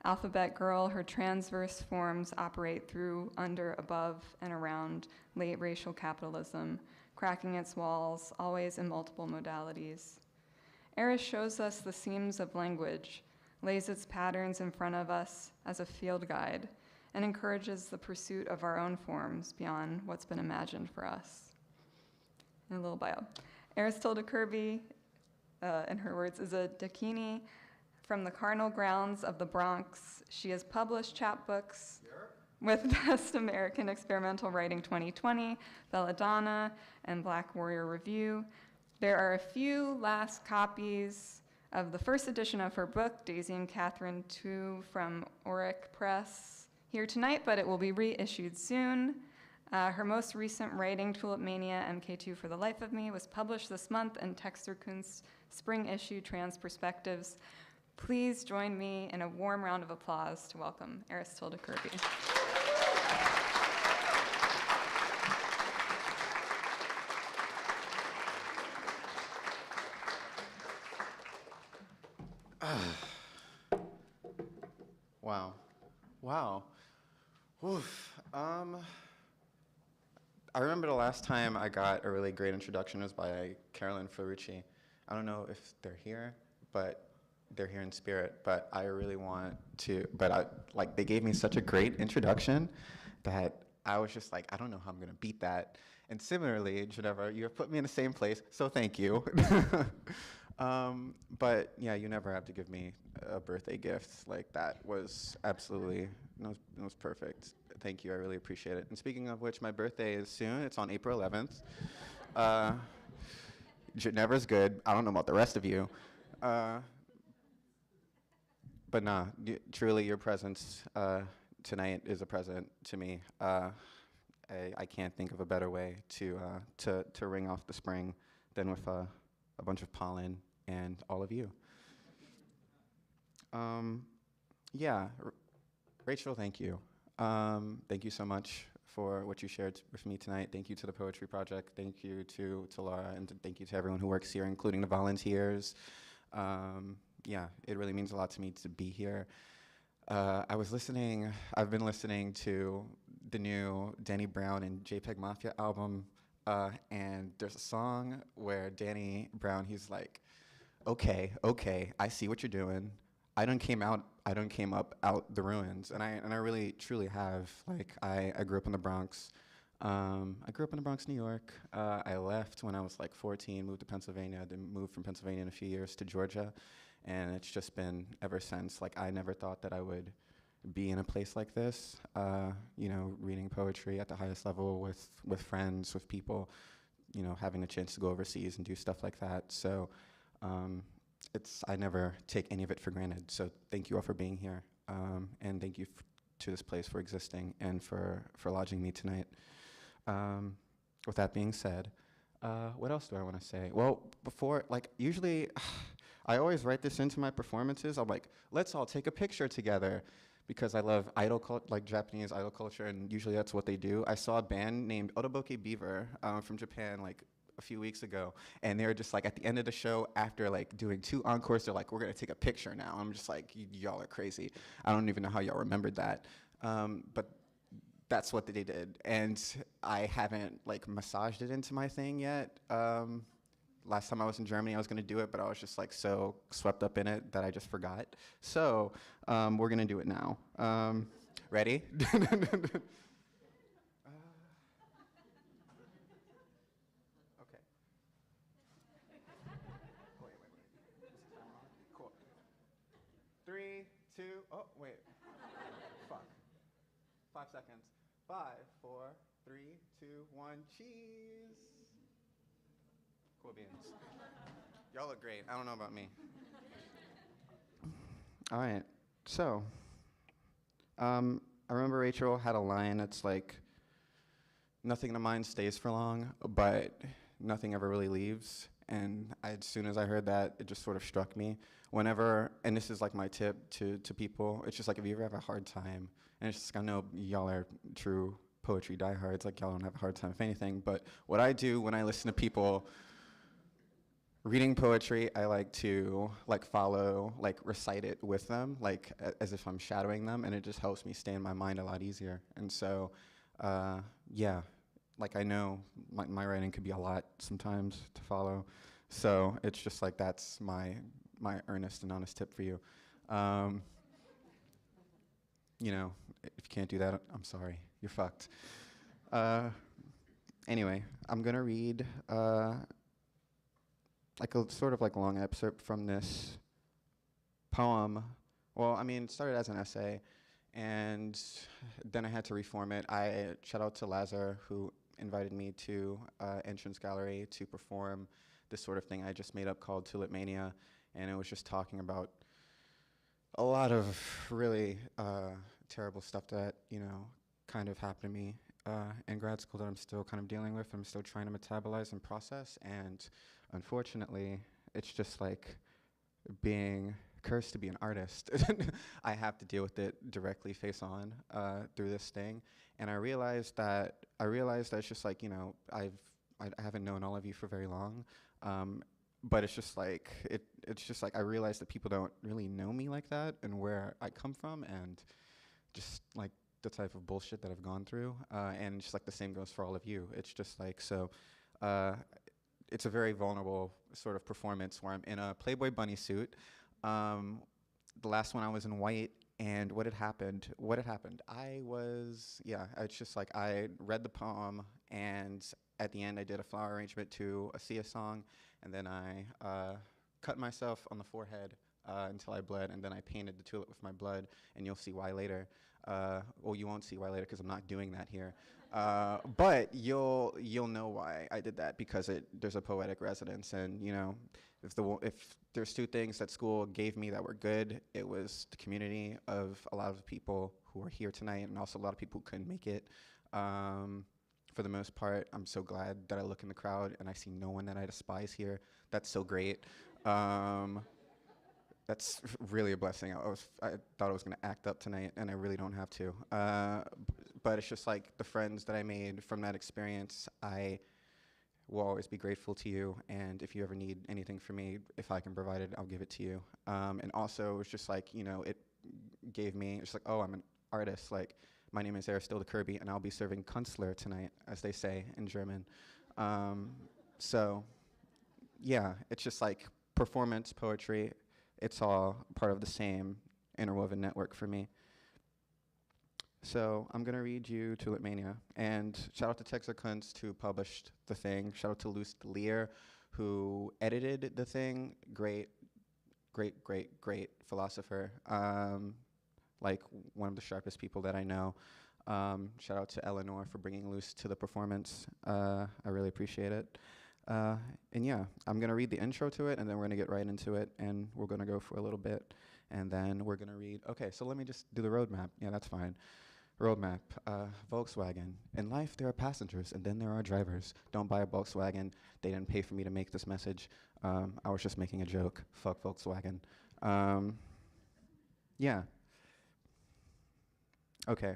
Alphabet Girl, her transverse forms operate through, under, above, and around late racial capitalism, cracking its walls, always in multiple modalities. Eris shows us the seams of language, lays its patterns in front of us as a field guide, and encourages the pursuit of our own forms beyond what's been imagined for us. In a little bio. Aristilde Kirby, in her words, is a Dakini from the carnal grounds of the Bronx. She has published chapbooks with Best American Experimental Writing 2020, Belladonna, and Black Warrior Review. There are a few last copies of the first edition of her book, Daisy and Catherine 2, from Auric Press, here tonight, but it will be reissued soon. Her most recent writing, Tulip Mania MK2 for the Life of Me, was published this month in Texterkunst's spring issue, Trans Perspectives. Please join me in a warm round of applause to welcome Aristilde Kirby. Wow. Wow. Oof. I remember the last time I got a really great introduction was by Carolyn Ferrucci. I don't know if they're here, but they're here in spirit, but I really want to, they gave me such a great introduction that I was just like, I don't know how I'm gonna beat that. And similarly, Geneva, you have put me in the same place, so thank you. But yeah, you never have to give me a birthday gift. Like that was absolutely, it was perfect. Thank you, I really appreciate it. And speaking of which, my birthday is soon. It's on April 11th. Geneva's good. I don't know about the rest of you. But nah, truly your presence tonight is a present to me. I can't think of a better way to ring off the spring than with a bunch of pollen and all of you. Yeah, Rachel, thank you. Thank you so much for what you shared with me tonight. Thank you to the Poetry Project. Thank you to Laura, and thank you to everyone who works here, including the volunteers. Yeah, it really means a lot to me to be here. I've been listening to the new Danny Brown and JPEG Mafia album, and there's a song where Danny Brown, he's like, okay, I see what you're doing. I done came up out the ruins, and I really truly have. Like I grew up in the Bronx. I grew up in the Bronx, New York. I left when I was like 14, moved to Pennsylvania, then moved from Pennsylvania in a few years to Georgia, and it's just been ever since. Like I never thought that I would be in a place like this, you know, reading poetry at the highest level with friends, with people, you know, having a chance to go overseas and do stuff like that. So I never take any of it for granted. So thank you all for being here, and thank you to this place for existing and for lodging me tonight. With that being said, what else do I want to say? Well, usually, I always write this into my performances. I'm like, let's all take a picture together, because I love Japanese idol culture, and usually that's what they do. I saw a band named Otoboke Beaver from Japan a few weeks ago, and they were just like at the end of the show, after doing 2 encores, they're like, we're gonna take a picture now. I'm just like, y'all are crazy. I don't even know how y'all remembered that, but that's what they did, and I haven't massaged it into my thing yet. Last time I was in Germany, I was gonna do it, but I was just so swept up in it that I just forgot. So we're gonna do it now. Ready? Okay. Wait. Is the timer on? Cool. 3, 2, oh, wait. Fuck. 5 seconds. 5, 4, 3, 2, 1, cheese. Cool beans. Y'all look great. I don't know about me. All right. So, I remember Rachel had a line that's like, nothing in the mind stays for long, but nothing ever really leaves. And as soon as I heard that, it just sort of struck me. Whenever, and this is like my tip to people, it's just like if you ever have a hard time, and it's just, I know y'all are true poetry diehards, like y'all don't have a hard time with anything, but what I do when I listen to people reading poetry, I like to follow, recite it with them, as if I'm shadowing them, and it just helps me stay in my mind a lot easier. And so, yeah, I know my writing could be a lot sometimes to follow. So it's just that's my earnest and honest tip for you. You know, if you can't do that, I'm sorry, you're fucked. Anyway, I'm gonna read a sort of long excerpt from this poem. Well, I mean, it started as an essay, and then I had to reform it. Shout out to Lazar, who invited me to Entrance Gallery to perform this sort of thing I just made up called Tulip Mania, and it was just talking about a lot of really terrible stuff that, kind of happened to me in grad school that I'm still kind of dealing with. I'm still trying to metabolize and process, and unfortunately, it's just being cursed to be an artist. I have to deal with it directly face on through this thing. And I realized that it's just I haven't known all of you for very long. But it's just I realized that people don't really know me like that and where I come from, and just the type of bullshit that I've gone through. And just the same goes for all of you. It's just so it's a very vulnerable sort of performance where I'm in a Playboy bunny suit. The last one I was in white, and what had happened, it's just I read the poem, and at the end I did a flower arrangement to a Sia song, and then I cut myself on the forehead until I bled, and then I painted the tulip with my blood, and you'll see why later. Well, you won't see why later because I'm not doing that here. But you'll know why I did that, because there's a poetic resonance, and if there's two things that school gave me that were good, it was the community of a lot of people who are here tonight, and also a lot of people who couldn't make it. For the most part, I'm so glad that I look in the crowd and I see no one that I despise here. That's so great. That's really a blessing. I thought I was going to act up tonight, and I really don't have to. But it's just the friends that I made from that experience, I will always be grateful to you. And if you ever need anything from me, if I can provide it, I'll give it to you. And also, it's just it gave me, it's oh, I'm an artist. My name is Aristilde Kirby, and I'll be serving Kunstler tonight, as they say in German. So, yeah, it's just performance, poetry. It's all part of the same interwoven network for me. So I'm going to read you Tulip Mania. And shout out to Texas Kunst, who published the thing. Shout out to Luce Lear, who edited the thing. Great philosopher. One of the sharpest people that I know. Shout out to Eleanor for bringing Luce to the performance. I really appreciate it. And yeah, I'm going to read the intro to it, and then we're going to get right into it, and we're going to go for a little bit, and then we're going to read. Okay, so let me just do the roadmap. Yeah, that's fine. Roadmap, Volkswagen. In life, there are passengers, and then there are drivers. Don't buy a Volkswagen. They didn't pay for me to make this message. I was just making a joke. Fuck Volkswagen. Yeah. Okay.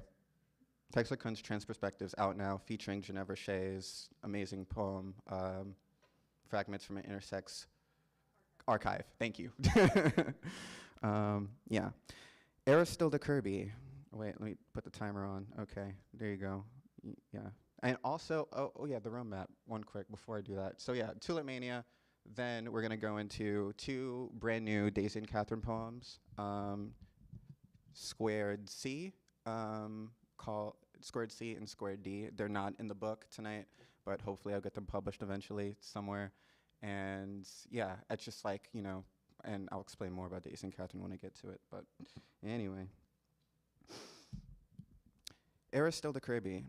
Texas Kunst Transperspectives out now, featuring Geneva Shea's amazing poem, Fragments from an Intersex Archive. Thank you. Yeah. Aristilde Kirby. Wait, let me put the timer on. Okay, there you go. Yeah. And also, oh yeah, the roadmap, one quick before I do that. So yeah, Tulip Mania. Then we're going to go into two brand new Daisy and Catherine poems, Squared C, called Squared C and Squared D. They're not in the book tonight, but hopefully I'll get them published eventually somewhere. And yeah, it's just and I'll explain more about Daisy and Catherine when I get to it. But anyway. Aristilde Kirby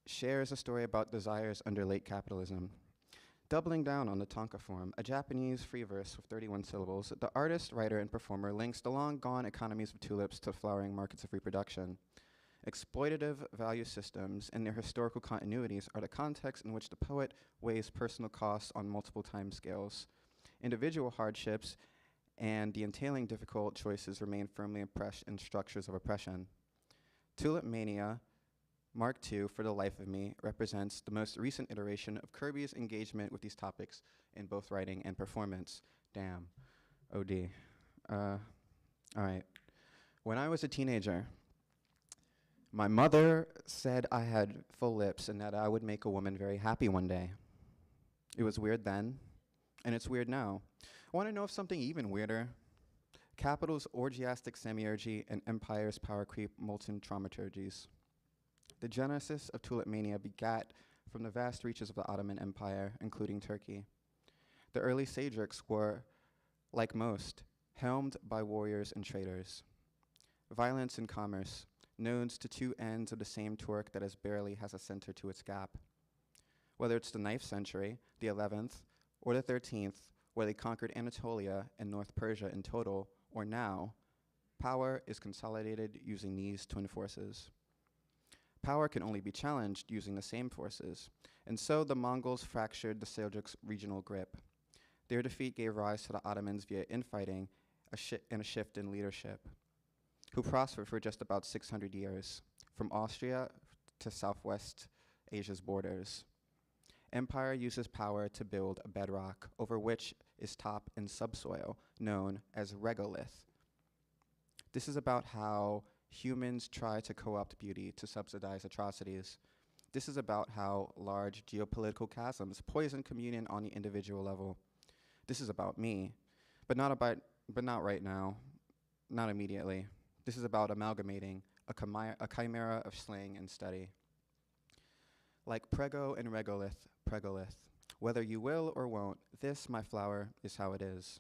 shares a story about desires under late capitalism. Doubling down on the Tonka form, a Japanese free verse with 31 syllables, the artist, writer, and performer links the long-gone economies of tulips to flowering markets of reproduction. Exploitative value systems and their historical continuities are the context in which the poet weighs personal costs on multiple timescales. Individual hardships and the entailing difficult choices remain firmly impressed in structures of oppression. Tulip Mania, Mark II, For the Life of Me, represents the most recent iteration of Kirby's engagement with these topics in both writing and performance. Damn. OD. All right. When I was a teenager, my mother said I had full lips and that I would make a woman very happy one day. It was weird then, and it's weird now. Want to know of something even weirder? Capital's orgiastic semiurgy and empire's power creep molten dramaturgies. The genesis of Tulip Mania begat from the vast reaches of the Ottoman Empire, including Turkey. The early Sajiks were, like most, helmed by warriors and traders. Violence and commerce, nodes to two ends of the same torque that as barely has a center to its gap. Whether it's the 9th century, the 11th, or the 13th, where they conquered Anatolia and North Persia in total, or now, power is consolidated using these twin forces. Power can only be challenged using the same forces, and so the Mongols fractured the Seljuks' regional grip. Their defeat gave rise to the Ottomans via infighting and a shift in leadership, who prospered for just about 600 years, from Austria to Southwest Asia's borders. Empire uses power to build a bedrock over which is top and subsoil, known as regolith. This is about how humans try to co-opt beauty to subsidize atrocities. This is about how large geopolitical chasms poison communion on the individual level. This is about me, but not right now, not immediately. This is about amalgamating a chimera of slang and study. Like prego and regolith, pregolith. Whether you will or won't, this, my flower, is how it is.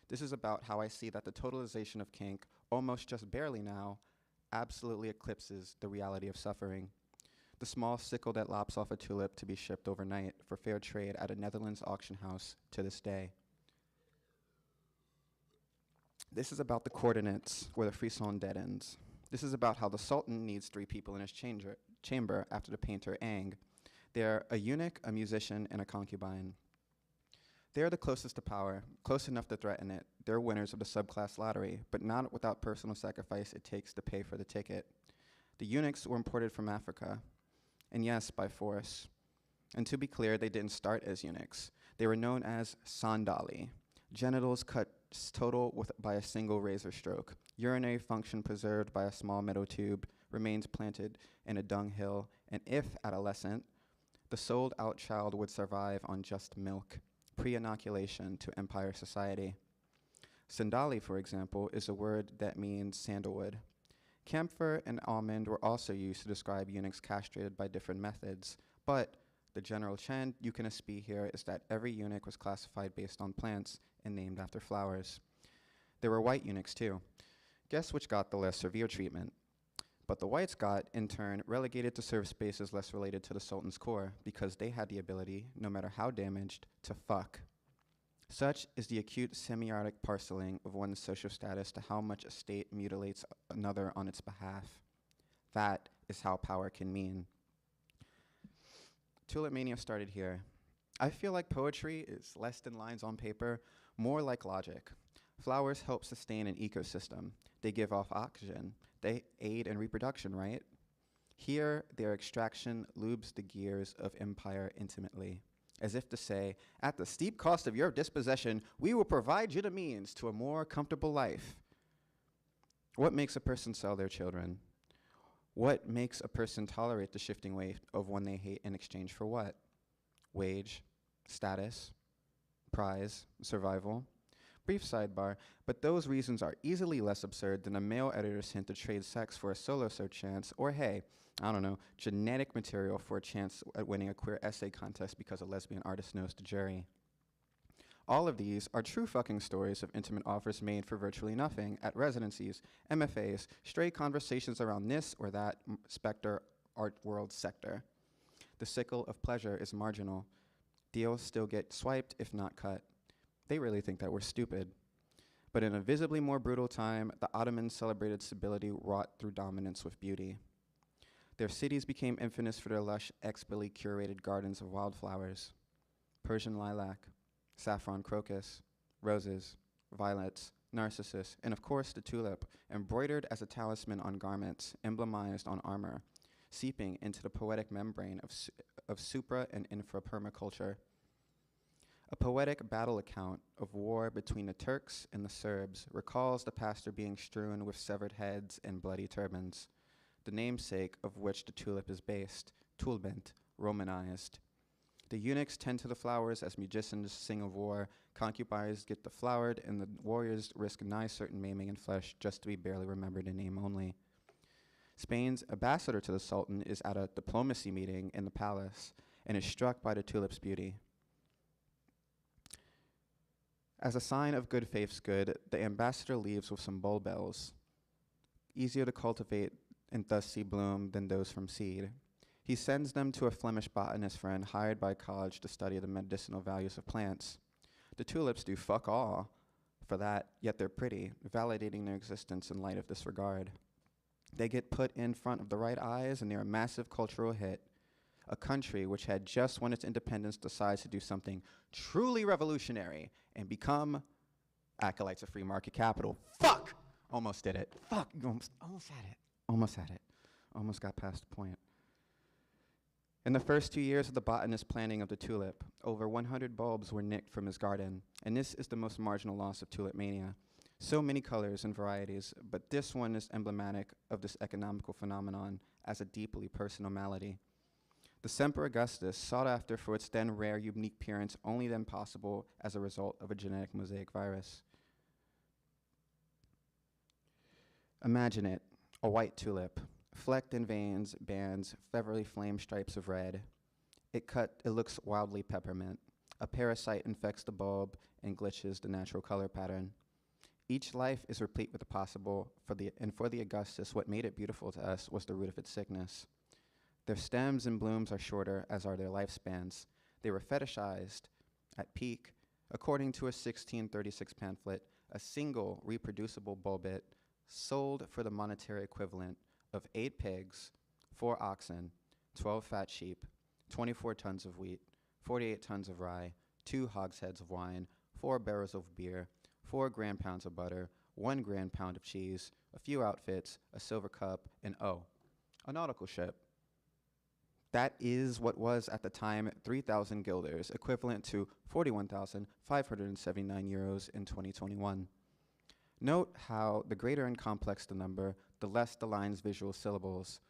This is about how I see that the totalization of kink, almost just barely now, absolutely eclipses the reality of suffering. The small sickle that lops off a tulip to be shipped overnight for fair trade at a Netherlands auction house to this day. This is about the coordinates where the frisson dead ends. This is about how the Sultan needs 3 people in his chamber after the painter Ang. They are a eunuch, a musician, and a concubine. They are the closest to power, close enough to threaten it. They're winners of the subclass lottery, but not without personal sacrifice it takes to pay for the ticket. The eunuchs were imported from Africa, and yes, by force. And to be clear, they didn't start as eunuchs. They were known as sandali, genitals cut total by a single razor stroke, urinary function preserved by a small metal tube, remains planted in a dunghill, and if adolescent, the sold-out child would survive on just milk, pre-inoculation to empire society. Sandali, for example, is a word that means sandalwood. Camphor and almond were also used to describe eunuchs castrated by different methods, but the general trend you can espied here is that every eunuch was classified based on plants and named after flowers. There were white eunuchs too. Guess which got the less severe treatment? But the whites got, in turn, relegated to serve spaces less related to the Sultan's core because they had the ability, no matter how damaged, to fuck. Such is the acute semiotic parceling of one's social status to how much a state mutilates another on its behalf. That is how power can mean. Tulip Mania started here. I feel like poetry is less than lines on paper, more like logic. Flowers help sustain an ecosystem. They give off oxygen. They aid in reproduction, right? Here, their extraction lubes the gears of empire intimately, as if to say, at the steep cost of your dispossession, we will provide you the means to a more comfortable life. What makes a person sell their children? What makes a person tolerate the shifting weight of one they hate in exchange for what? Wage, status, prize, survival. Brief sidebar, but those reasons are easily less absurd than a male editor's hint to trade sex for a solo search chance, or hey, I don't know, genetic material for a chance at winning a queer essay contest because a lesbian artist knows the jury. All of these are true fucking stories of intimate offers made for virtually nothing at residencies, MFAs, stray conversations around this or that specter art world sector. The sickle of pleasure is marginal. Deals still get swiped if not cut. They really think that we're stupid. But in a visibly more brutal time, the Ottomans celebrated stability wrought through dominance with beauty. Their cities became infamous for their lush, expertly curated gardens of wildflowers: Persian lilac, saffron crocus, roses, violets, narcissus, and of course the tulip, embroidered as a talisman on garments, emblemized on armor, seeping into the poetic membrane of supra and infra permaculture. A poetic battle account of war between the Turks and the Serbs recalls the pastor being strewn with severed heads and bloody turbans, the namesake of which the tulip is based, tulbent, Romanized. The eunuchs tend to the flowers as musicians sing of war, concubines get deflowered, and the warriors risk nigh certain maiming in flesh just to be barely remembered in name only. Spain's ambassador to the Sultan is at a diplomacy meeting in the palace and is struck by the tulip's beauty. As a sign of good faith's good, the ambassador leaves with some bulbels, easier to cultivate and thus see bloom than those from seed. He sends them to a Flemish botanist friend hired by college to study the medicinal values of plants. The tulips do fuck all for that, yet they're pretty, validating their existence in light of this regard. They get put in front of the right eyes and they're a massive cultural hit. A country which had just won its independence decides to do something truly revolutionary and become acolytes of free market capital. Fuck! Almost did it. Fuck! Almost had it. Almost had it. Almost got past the point. In the first 2 years of the botanist's planting of the tulip, over 100 bulbs were nicked from his garden, and this is the most marginal loss of tulip mania. So many colors and varieties, but this one is emblematic of this economical phenomenon as a deeply personal malady. The Semper Augustus, sought after for its then rare, unique appearance, only then possible as a result of a genetic mosaic virus. Imagine it, a white tulip, flecked in veins, bands, feathery flame stripes of red. It looks wildly peppermint. A parasite infects the bulb and glitches the natural color pattern. Each life is replete with the possible, for the Augustus, what made it beautiful to us was the root of its sickness. Their stems and blooms are shorter, as are their lifespans. They were fetishized at peak. According to a 1636 pamphlet, a single reproducible bulbet sold for the monetary equivalent of 8 pigs, 4 oxen, 12 fat sheep, 24 tons of wheat, 48 tons of rye, 2 hogsheads of wine, 4 barrels of beer, 4 grand pounds of butter, 1 grand pound of cheese, a few outfits, a silver cup, and a nautical ship. That is what was at the time 3,000 guilders, equivalent to 41,579 euros in 2021. Note how the greater and complex the number, the less the line's visual syllables.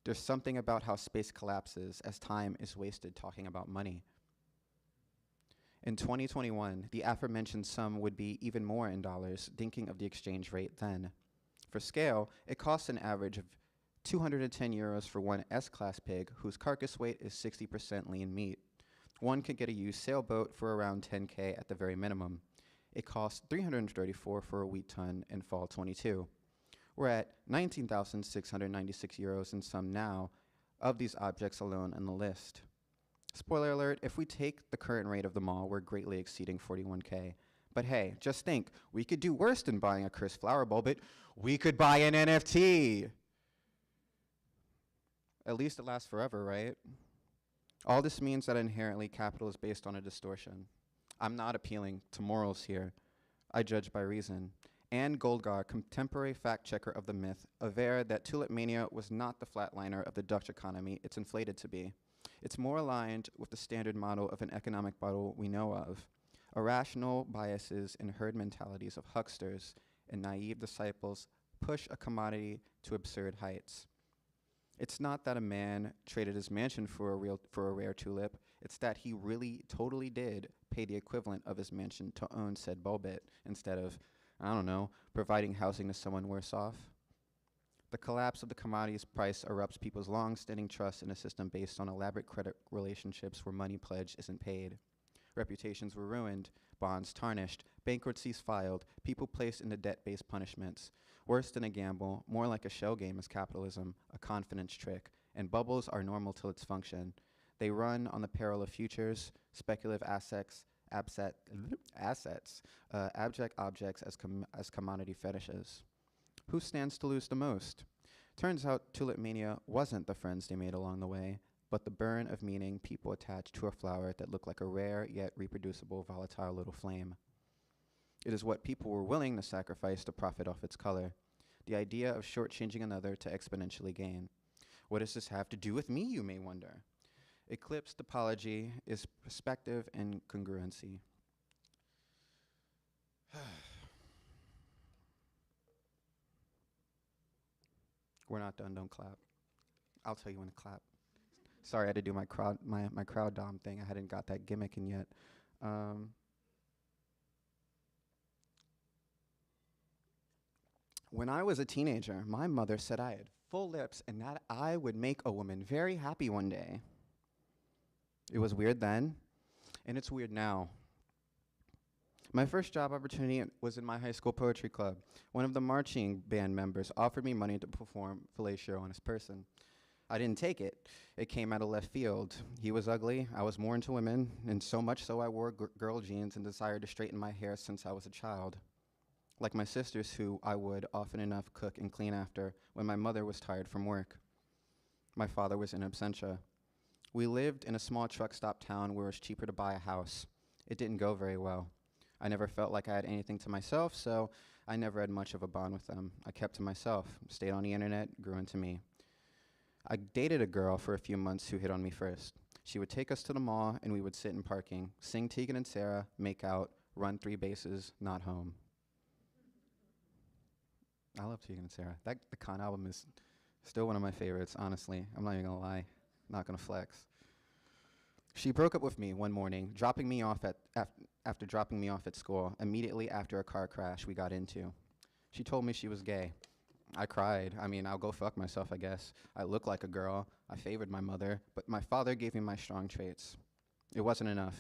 There's something about how space collapses as time is wasted talking about money. In 2021, the aforementioned sum would be even more in dollars, thinking of the exchange rate then. For scale, it costs an average of 210 euros for one S-class pig whose carcass weight is 60% lean meat. One could get a used sailboat for around 10K at the very minimum. It costs 334 for a wheat ton in fall 22. We're at 19,696 euros in sum now of these objects alone on the list. Spoiler alert, if we take the current rate of them all, we're greatly exceeding 41K. But hey, just think, we could do worse than buying a cursed flower bulb. We could buy an NFT. At least it lasts forever, right? All this means that inherently capital is based on a distortion. I'm not appealing to morals here. I judge by reason. Anne Goldgar, contemporary fact-checker of the myth, averred that tulip mania was not the flatliner of the Dutch economy it's inflated to be. It's more aligned with the standard model of an economic model we know of. Irrational biases and herd mentalities of hucksters and naive disciples push a commodity to absurd heights. It's not that a man traded his mansion for a rare tulip. It's that he really totally did pay the equivalent of his mansion to own said bulbet instead of, I don't know, providing housing to someone worse off. The collapse of the commodity's price erupts people's long-standing trust in a system based on elaborate credit relationships where money pledged isn't paid. Reputations were ruined, bonds tarnished, bankruptcies filed, people placed into debt-based punishments. Worse than a gamble, more like a shell game is capitalism, a confidence trick, and bubbles are normal till its function. They run on the peril of futures, speculative assets, abject objects as commodity fetishes. Who stands to lose the most? Turns out tulip mania wasn't the friends they made along the way, but the burn of meaning people attached to a flower that looked like a rare yet reproducible volatile little flame. It is what people were willing to sacrifice to profit off its color. The idea of shortchanging another to exponentially gain. What does this have to do with me, you may wonder? Eclipsed apology is perspective and congruency. We're not done, don't clap. I'll tell you when to clap. Sorry, I had to do my crowd dom thing. I hadn't got that gimmick in yet. When I was a teenager, my mother said I had full lips and that I would make a woman very happy one day. It was weird then, and it's weird now. My first job opportunity was in my high school poetry club. One of the marching band members offered me money to perform fellatio on his person. I didn't take it. It came out of left field. He was ugly, I was more into women, and so much so I wore girl jeans and desired to straighten my hair since I was a child. Like my sisters, who I would often enough cook and clean after when my mother was tired from work. My father was in absentia. We lived in a small truck stop town where it was cheaper to buy a house. It didn't go very well. I never felt like I had anything to myself, so I never had much of a bond with them. I kept to myself, stayed on the internet, grew into me. I dated a girl for a few months who hit on me first. She would take us to the mall and we would sit in parking, sing Tegan and Sarah, make out, run 3 bases, not home. I love Tegan and Sarah. The Con album is still one of my favorites, honestly. I'm not even gonna lie, not gonna flex. She broke up with me one morning, dropping me off after dropping me off at school, immediately after a car crash we got into. She told me she was gay. I cried. I mean, I'll go fuck myself, I guess. I look like a girl. I favored my mother, but my father gave me my strong traits. It wasn't enough.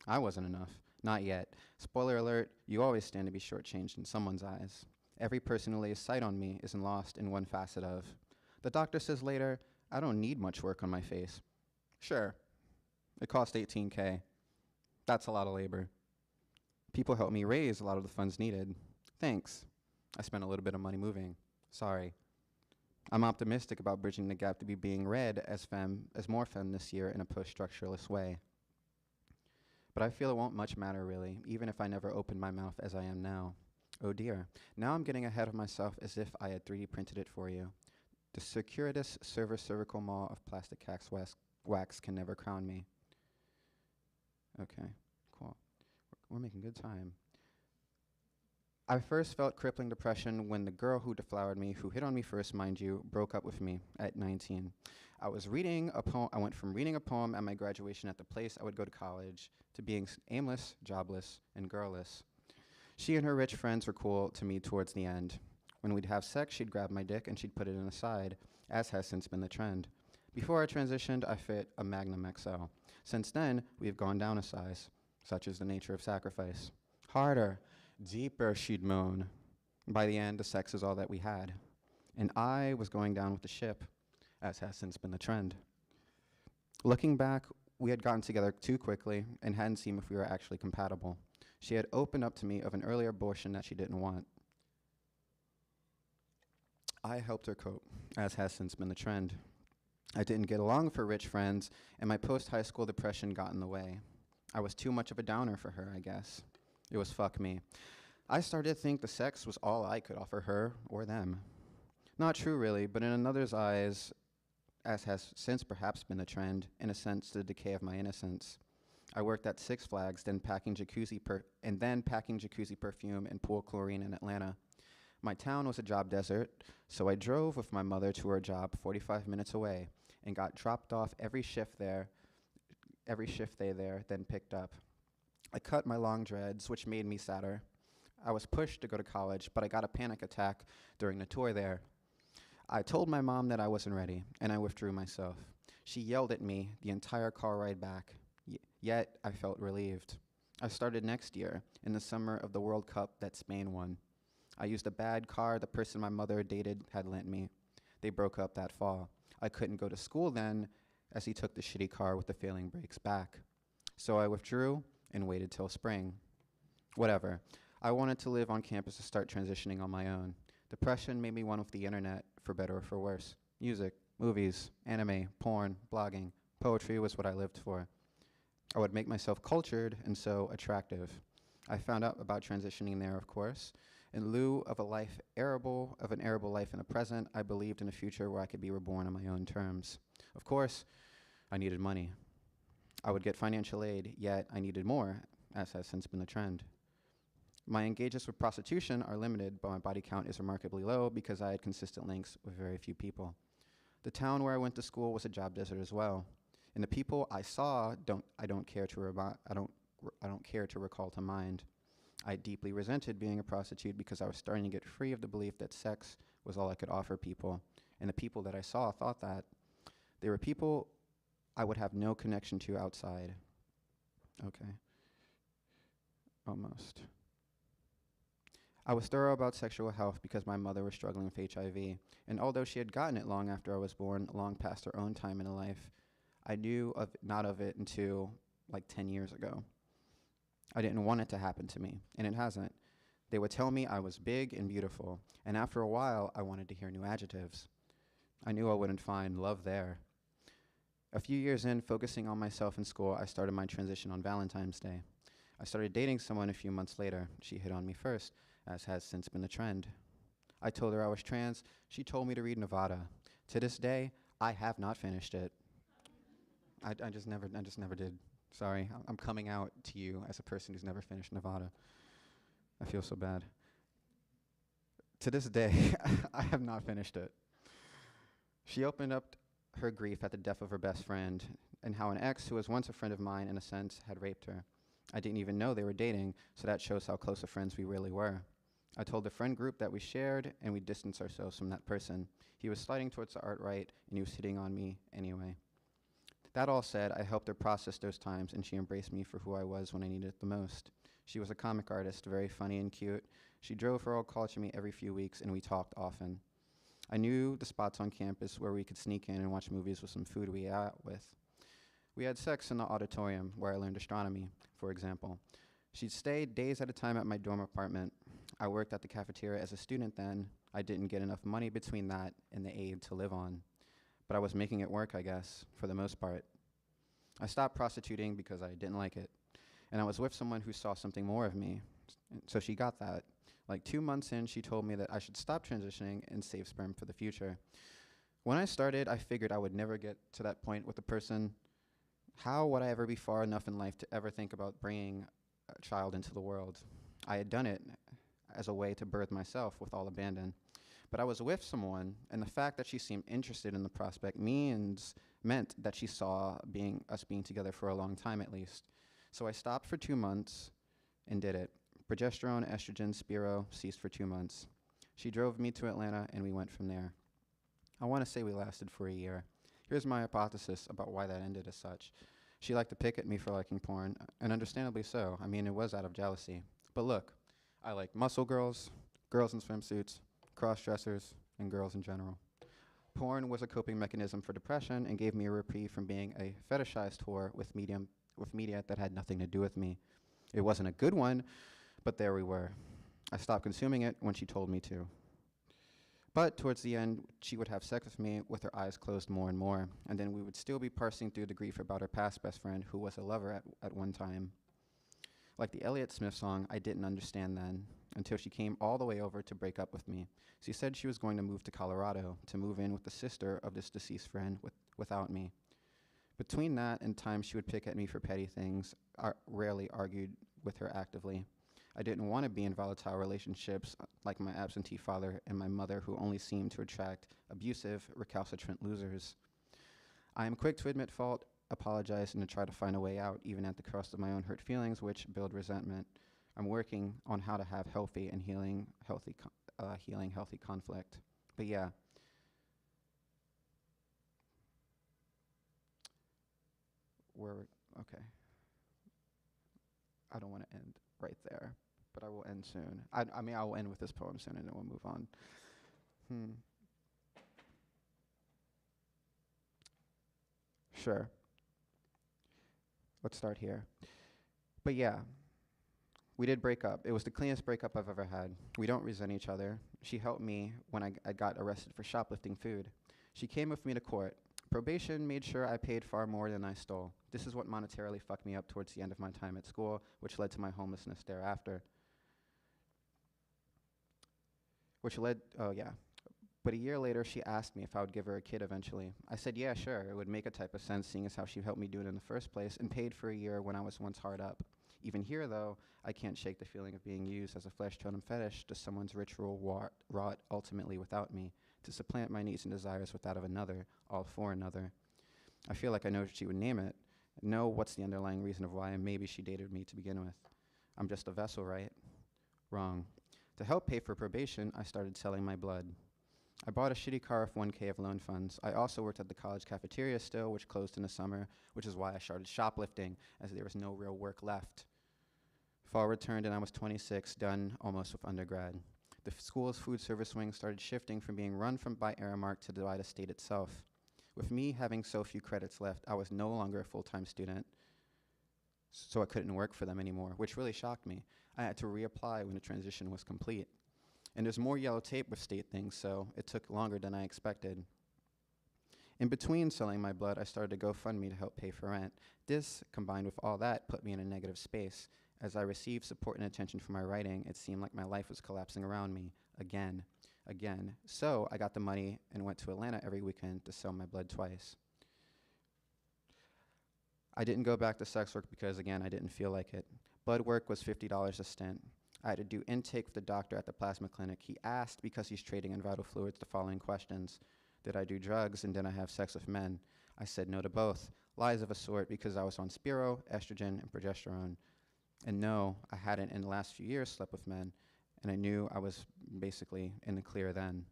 I wasn't enough. Not yet. Spoiler alert, you always stand to be shortchanged in someone's eyes. Every person who lays sight on me isn't lost in one facet of. The doctor says later, I don't need much work on my face. Sure. It cost $18K. That's a lot of labor. People helped me raise a lot of the funds needed. Thanks. I spent a little bit of money moving. Sorry. I'm optimistic about bridging the gap to be being read as more femme this year in a post-structuralist way. But I feel it won't much matter really, even if I never open my mouth as I am now. Oh dear. Now I'm getting ahead of myself as if I had 3D printed it for you. The circuitous cervical maw of plastic wax can never crown me. Okay, cool. We're making good time. I first felt crippling depression when the girl who deflowered me, who hit on me first, mind you, broke up with me at 19. I went from reading a poem at my graduation at the place I would go to college to being aimless, jobless, and girlless. She and her rich friends were cool to me towards the end. When we'd have sex, she'd grab my dick and she'd put it in a side, as has since been the trend. Before I transitioned, I fit a Magnum XL. Since then, we've gone down a size, such is the nature of sacrifice. Harder, deeper, she'd moan. By the end, the sex is all that we had. And I was going down with the ship, as has since been the trend. Looking back, we had gotten together too quickly and hadn't seen if we were actually compatible. She had opened up to me of an earlier abortion that she didn't want. I helped her cope, as has since been the trend. I didn't get along with her rich friends, and my post-high school depression got in the way. I was too much of a downer for her, I guess. It was fuck me. I started to think the sex was all I could offer her or them. Not true, really, but in another's eyes, as has since perhaps been the trend, in a sense, the decay of my innocence. I worked at Six Flags, then packing jacuzzi perfume and pool chlorine in Atlanta. My town was a job desert, so I drove with my mother to her job 45 minutes away and got dropped off every shift day there, then picked up. I cut my long dreads, which made me sadder. I was pushed to go to college, but I got a panic attack during the tour there. I told my mom that I wasn't ready, and I withdrew myself. She yelled at me the entire car ride back, yet I felt relieved. I started next year, in the summer of the World Cup that Spain won. I used a bad car the person my mother dated had lent me. They broke up that fall. I couldn't go to school then, as he took the shitty car with the failing brakes back. So I withdrew and waited till spring. Whatever. I wanted to live on campus to start transitioning on my own. Depression made me one with the internet for better or for worse. Music, movies, anime, porn, blogging, poetry was what I lived for. I would make myself cultured and so attractive. I found out about transitioning there, of course. In lieu of an arable life in the present, I believed in a future where I could be reborn on my own terms. Of course, I needed money. I would get financial aid, yet I needed more, as has since been the trend. My engagements with prostitution are limited, but my body count is remarkably low because I had consistent links with very few people. The town where I went to school was a job desert as well. And the people I saw, I don't care to recall to mind. I deeply resented being a prostitute because I was starting to get free of the belief that sex was all I could offer people. And the people that I saw thought that. They were people I would have no connection to outside. Okay. Almost. I was thorough about sexual health because my mother was struggling with HIV, and although she had gotten it long after I was born, long past her own time in life, I knew not of it until like 10 years ago. I didn't want it to happen to me, and it hasn't. They would tell me I was big and beautiful, and after a while, I wanted to hear new adjectives. I knew I wouldn't find love there. A few years in, focusing on myself in school, I started my transition on Valentine's Day. I started dating someone a few months later. She hit on me first, as has since been the trend. I told her I was trans. She told me to read Nevada. To this day, I have not finished it. I just never did. Sorry, I'm coming out to you as a person who's never finished Nevada. I feel so bad. To this day, I have not finished it. She opened up her grief at the death of her best friend and how an ex who was once a friend of mine, in a sense, had raped her. I didn't even know they were dating, so that shows how close of friends we really were. I told the friend group that we shared, and we distanced ourselves from that person. He was sliding towards the art right, and he was hitting on me anyway. That all said, I helped her process those times, and she embraced me for who I was when I needed it the most. She was a comic artist, very funny and cute. She drove her old car to me every few weeks, and we talked often. I knew the spots on campus where we could sneak in and watch movies with some food we ate with. We had sex in the auditorium, where I learned astronomy, for example. She'd stay days at a time at my dorm apartment. I worked at the cafeteria as a student then. I didn't get enough money between that and the aid to live on. But I was making it work, I guess, for the most part. I stopped prostituting because I didn't like it. And I was with someone who saw something more of me. So she got that. Like 2 months in, she told me that I should stop transitioning and save sperm for the future. When I started, I figured I would never get to that point with a person. How would I ever be far enough in life to ever think about bringing a child into the world? I had done it as a way to birth myself with all abandon. But I was with someone, and the fact that she seemed interested in the prospect meant that she saw us being together for a long time at least. So I stopped for 2 months and did it. Progesterone, estrogen, Spiro ceased for 2 months. She drove me to Atlanta, and we went from there. I want to say we lasted for a year. Here's my hypothesis about why that ended as such. She liked to pick at me for liking porn, and understandably so. I mean, it was out of jealousy. But look, I like muscle girls, girls in swimsuits, cross-dressers, and girls in general. Porn was a coping mechanism for depression and gave me a reprieve from being a fetishized whore with media that had nothing to do with me. It wasn't a good one, but there we were. I stopped consuming it when she told me to. But towards the end, she would have sex with me with her eyes closed more and more, and then we would still be parsing through the grief about her past best friend who was a lover at one time. Like the Elliott Smith song, I didn't understand then, until she came all the way over to break up with me. She said she was going to move to Colorado, to move in with the sister of this deceased friend without me. Between that and times she would pick at me for petty things, I rarely argued with her actively. I didn't want to be in volatile relationships like my absentee father and my mother, who only seemed to attract abusive, recalcitrant losers. I am quick to admit fault, apologize, and to try to find a way out, even at the cost of my own hurt feelings, which build resentment. I'm working on how to have healthy and healing conflict. But yeah. Okay. I don't want to end right there, but I will end soon. I mean, I will end with this poem soon, and then we'll move on. Sure. Let's start here. But yeah, We did break up. It was the cleanest breakup I've ever had. We don't resent each other. She helped me when I got arrested for shoplifting food. She came with me to court. Probation made sure I paid far more than I stole. This is what monetarily fucked me up towards the end of my time at school, which led to my homelessness thereafter. But a year later, she asked me if I would give her a kid eventually. I said, yeah, sure. It would make a type of sense, seeing as how she helped me do it in the first place and paid for a year when I was once hard up. Even here, though, I can't shake the feeling of being used as a flesh totem fetish to someone's ritual wrought ultimately without me, to supplant my needs and desires with that of another, all for another. I feel like I know what she would name it, know what's the underlying reason of why, and maybe she dated me to begin with. I'm just a vessel, right? Wrong. To help pay for probation, I started selling my blood. I bought a shitty car with $1K of loan funds. I also worked at the college cafeteria still, which closed in the summer, which is why I started shoplifting, as there was no real work left. Fall returned and I was 26, done almost with undergrad. The school's food service wing started shifting from being run by Aramark to by the state itself. With me having so few credits left, I was no longer a full-time student, so I couldn't work for them anymore, which really shocked me. I had to reapply when the transition was complete. And there's more yellow tape with state things, so it took longer than I expected. In between selling my blood, I started a GoFundMe to help pay for rent. This, combined with all that, put me in a negative space. As I received support and attention for my writing, it seemed like my life was collapsing around me, again. So I got the money and went to Atlanta every weekend to sell my blood twice. I didn't go back to sex work because, again, I didn't feel like it. Blood work was $50 a stint. I had to do intake with the doctor at the plasma clinic. He asked, because he's trading in vital fluids, the following questions. Did I do drugs and did I have sex with men? I said no to both. Lies of a sort, because I was on Spiro, estrogen, and progesterone. And no, I hadn't in the last few years slept with men, and I knew I was basically in the clear then.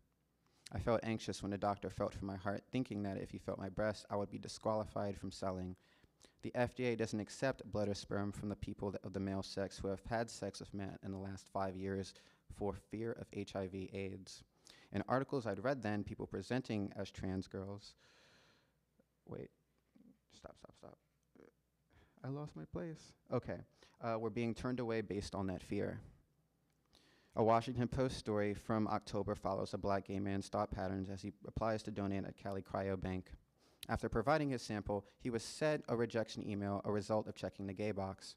I felt anxious when the doctor felt for my heart, thinking that if he felt my breast, I would be disqualified from selling. The FDA doesn't accept blood or sperm from the people of the male sex who have had sex with men in the last 5 years for fear of HIV/AIDS. In articles I'd read then, people presenting as trans girls, stop. I lost my place. Okay, were being turned away based on that fear. A Washington Post story from October follows a black gay man's thought patterns as he applies to donate at Cali Cryobank. After providing his sample, he was sent a rejection email, a result of checking the gay box.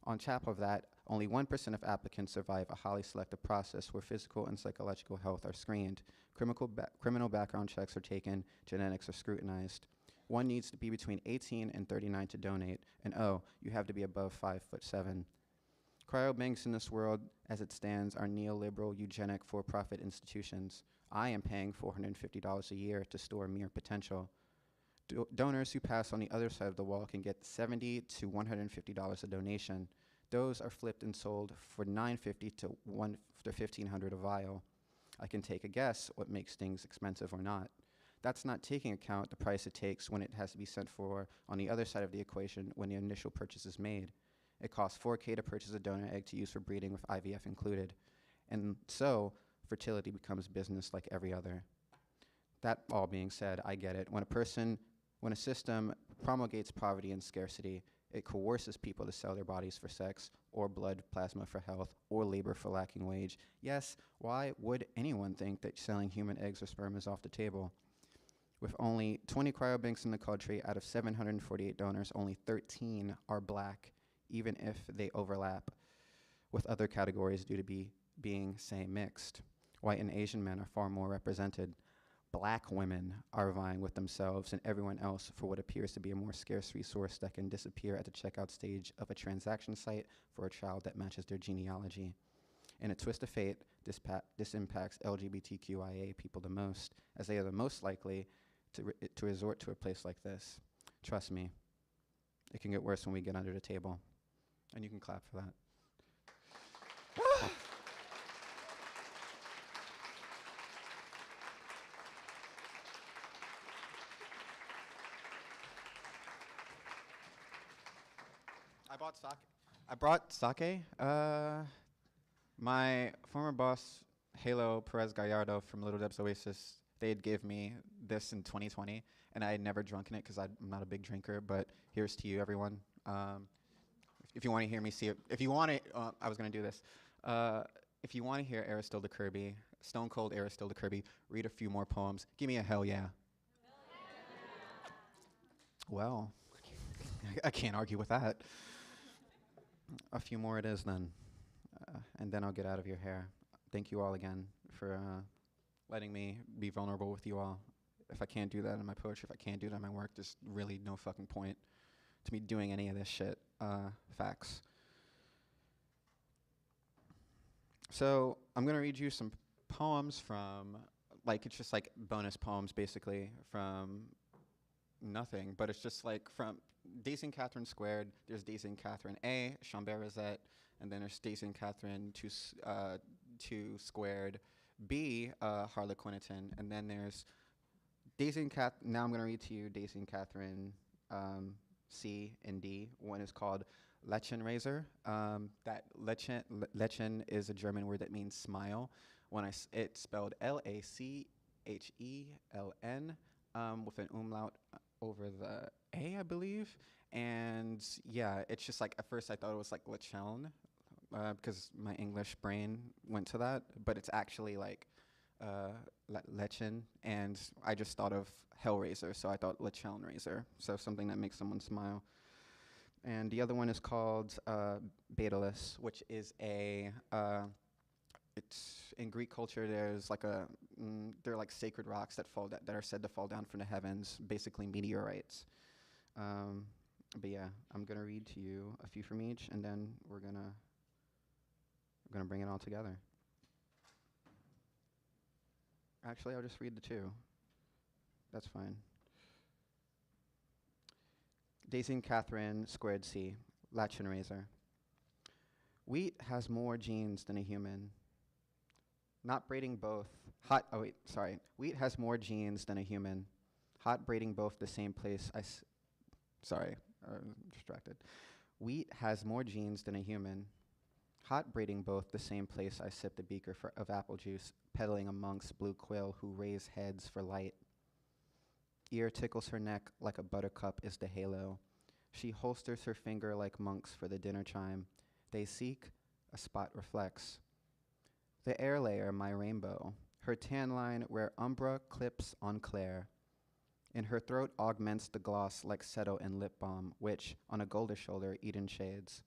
On top of that, only 1% of applicants survive a highly selective process where physical and psychological health are screened, criminal background checks are taken, genetics are scrutinized. One needs to be between 18 and 39 to donate, and you have to be above 5'7". Cryobanks in this world, as it stands, are neoliberal, eugenic, for-profit institutions. I am paying $450 a year to store mere potential. Donors who pass on the other side of the wall can get $70 to $150 a donation. Those are flipped and sold for $9.50 to $1,500 a vial. I can take a guess what makes things expensive or not. That's not taking account the price it takes when it has to be sent for on the other side of the equation when the initial purchase is made. It costs $4K to purchase a donor egg to use for breeding with IVF included. And so, fertility becomes business like every other. That all being said, I get it. When a system promulgates poverty and scarcity, it coerces people to sell their bodies for sex, or blood plasma for health, or labor for lacking wage. Yes, why would anyone think that selling human eggs or sperm is off the table? With only 20 cryobanks in the country, out of 748 donors, only 13 are black, even if they overlap with other categories due to being, say, mixed. White and Asian men are far more represented. Black women are vying with themselves and everyone else for what appears to be a more scarce resource that can disappear at the checkout stage of a transaction site for a child that matches their genealogy. In a twist of fate, this impacts LGBTQIA people the most, as they are the most likely to resort to a place like this. Trust me, it can get worse when we get under the table. And you can clap for that. I brought sake. My former boss, Halo Perez Gallardo from Little Deb's Oasis, they'd give me this in 2020, and I had never drunk in it because I'm not a big drinker, but here's to you, everyone. if you want to hear me see it, if you want to, I was going to do this. If you want to hear Aristilde Kirby, Stone Cold Aristilde Kirby, read a few more poems. Give me a hell yeah. Well, I can't argue with that. A few more it is then, and then I'll get out of your hair. Thank you all again for letting me be vulnerable with you all. If I can't do that in my poetry, if I can't do that in my work, there's really no fucking point to me doing any of this shit. Facts. So I'm going to read you some poems from, like, it's just like bonus poems basically from nothing, but it's just like from Daisy and Catherine squared. There's Daisy and Catherine A, Chambert Rosette, and then there's Daisy and Catherine 2 squared B, Harlequiniton, and then there's Daisy and now I'm going to read to you Daisy and Catherine C and D. One is called Lächenrazor. That Lächen is a German word that means smile. It's spelled Lacheln with an umlaut over the A, I believe. And yeah, it's just like, at first I thought it was like Lächeln, because my English brain went to that, but it's actually like Lächen, and I just thought of Hellraiser, so I thought Lächelnrazor, so something that makes someone smile. And the other one is called Daedalus, which is it's in Greek culture. There's like they're like sacred rocks that that are said to fall down from the heavens, basically meteorites. But yeah, I'm gonna read to you a few from each, and then we're gonna bring it all together. Actually, I'll just read the two. That's fine. Daisy and Catherine squared C, Lächenrazor. Wheat has more genes than a human. Not braiding both. Wheat has more genes than a human. Hot braiding both the same place. I'm distracted. Wheat has more genes than a human. Hot braiding both the same place I sip the beaker of apple juice, peddling amongst blue quill who raise heads for light. Ear tickles her neck like a buttercup is the halo. She holsters her finger like monks for the dinner chime. They seek, a spot reflects. The air layer, my rainbow, her tan line where umbra clips on Claire. In her throat augments the gloss like Seto and lip balm, which, on a golder shoulder, Eden shades.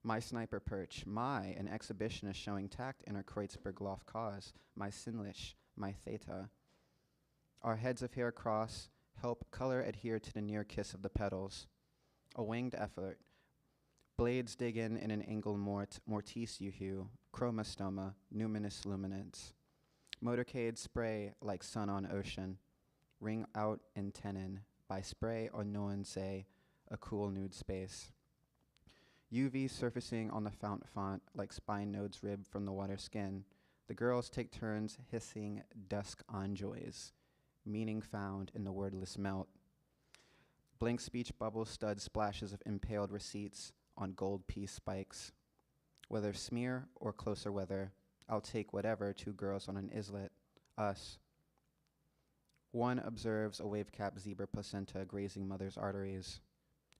My sniper perch, an exhibitionist showing tact in her Kreutzberg loft cause, my Sinlish, my Theta. Our heads of hair cross, help color adhere to the near kiss of the petals. A winged effort. Blades dig in an angle mortice you hue, chromastoma, numinous luminance. Motorcades spray like sun on ocean. Ring out in tenon, by spray or nuance, a cool nude space. UV surfacing on the font like spine nodes ribbed from the water skin. The girls take turns hissing dusk enjoys, meaning found in the wordless melt. Blank speech bubble stud splashes of impaled receipts on gold piece spikes. Whether smear or closer weather, I'll take whatever 2 girls on an islet, us. One observes a wave-capped zebra placenta grazing mother's arteries.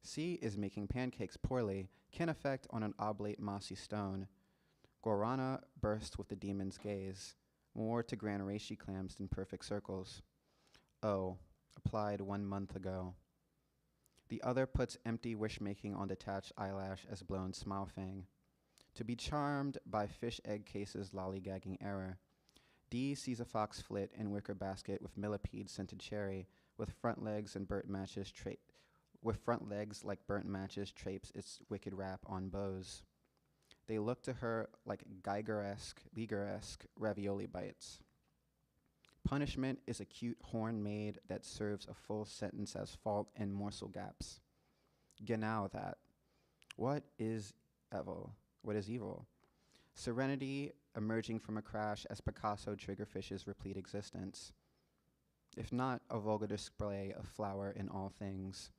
C is making pancakes poorly, can affect on an oblate mossy stone. Guarana bursts with the demon's gaze, more to gran reishi clams than perfect circles. O, applied 1 month ago. The other puts empty wish-making on detached eyelash as blown smile fang. To be charmed by fish egg cases lollygagging error. D sees a fox flit in wicker basket with millipede scented cherry, with front legs like burnt matches traipse its wicked wrap on bows. They look to her like Liger-esque ravioli bites. Punishment is a cute horn maid that serves a full sentence as fault and morsel gaps. Genau that. What is evil? Serenity emerging from a crash as Picasso triggerfishes replete existence. If not a vulgar display of flower in all things.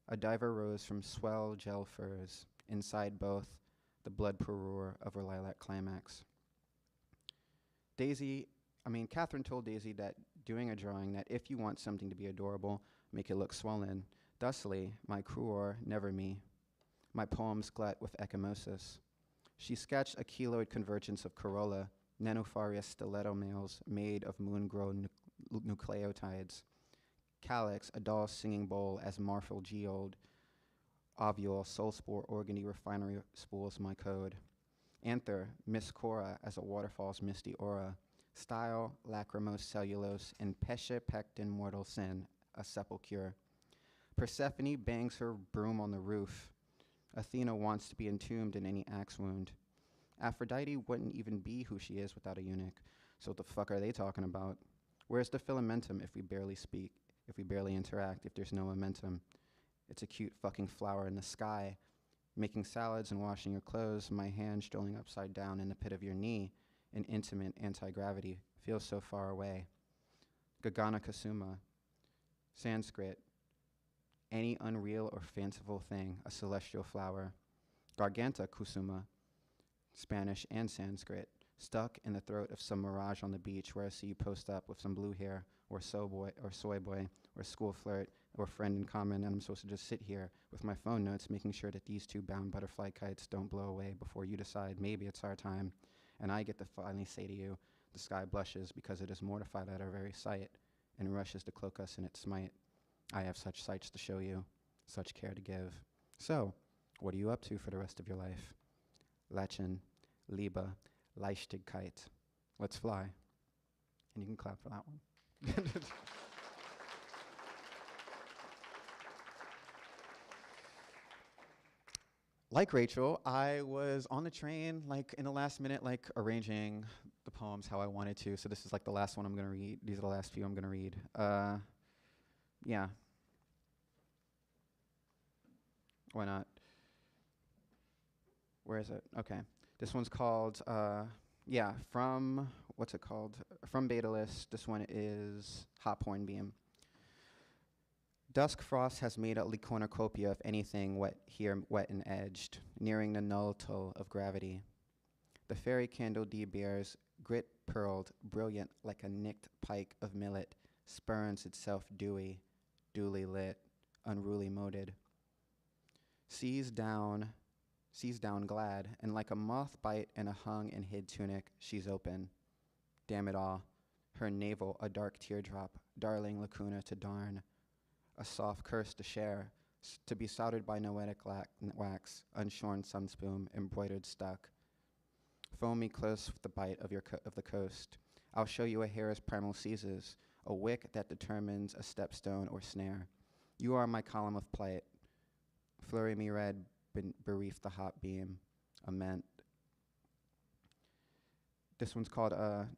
A diver rose from swell gel furs, inside both the blood parure of her lilac climax. Catherine told Daisy that doing a drawing that if you want something to be adorable, make it look swollen. Thusly, my cruor, never me. My poems glut with ecchymosis. She sketched a keloid convergence of corolla, nenopharia stiletto males made of moon-grown nucleotides. Calyx, a dull singing bowl as Marfil geode. Ovule, soul spore organy refinery spools my code. Anther, Miss Cora as a waterfall's misty aura. Style, lachrymose cellulose, and pesce pectin mortal sin, a sepulchre. Persephone bangs her broom on the roof. Athena wants to be entombed in any axe wound. Aphrodite wouldn't even be who she is without a eunuch. So what the fuck are they talking about? Where's the filamentum if we barely speak, if we barely interact, if there's no momentum? It's a cute fucking flower in the sky. Making salads and washing your clothes, my hand strolling upside down in the pit of your knee, an intimate anti-gravity, feels so far away. Gagana Kasuma, Sanskrit, any unreal or fanciful thing, a celestial flower. Garganta Kusuma, Spanish and Sanskrit, stuck in the throat of some mirage on the beach where I see you post up with some blue hair, or soy boy, or school flirt, or friend in common, and I'm supposed to just sit here with my phone notes, making sure that these two bound butterfly kites don't blow away before you decide maybe it's our time. And I get to finally say to you, the sky blushes because it is mortified at our very sight, and rushes to cloak us in its might. I have such sights to show you, such care to give. So, what are you up to for the rest of your life? Lachen, Liebe, Leichtigkeit. Let's fly. And you can clap for that one. Like Rachel, I was on the train, like in the last minute, like arranging the poems how I wanted to. So this is like the last one I'm gonna read. These are the last few I'm gonna read. Yeah. Why not? Where is it? Okay. This one's called, what's it called? From Daedalus. This one is Hot Porn Beam. Dusk frost has made a cornucopia of anything wet here, wet and edged, nearing the nullity of gravity. The fairy candle D bears, grit pearled, brilliant like a nicked pike of millet, spurns itself dewy, duly lit, unruly moded. Sees down glad, and like a moth bite in a hung and hid tunic, she's open. Damn it all, her navel a dark teardrop, darling lacuna to darn. A soft curse to share, to be soldered by noetic wax, unshorn sunspoon, embroidered stuck. Foamy close with the bite of the coast. I'll show you a hare's primal seizes, a wick that determines a stepstone or snare. You are my column of plight. Flurry me red, bereaf the hot beam, ament. This one's called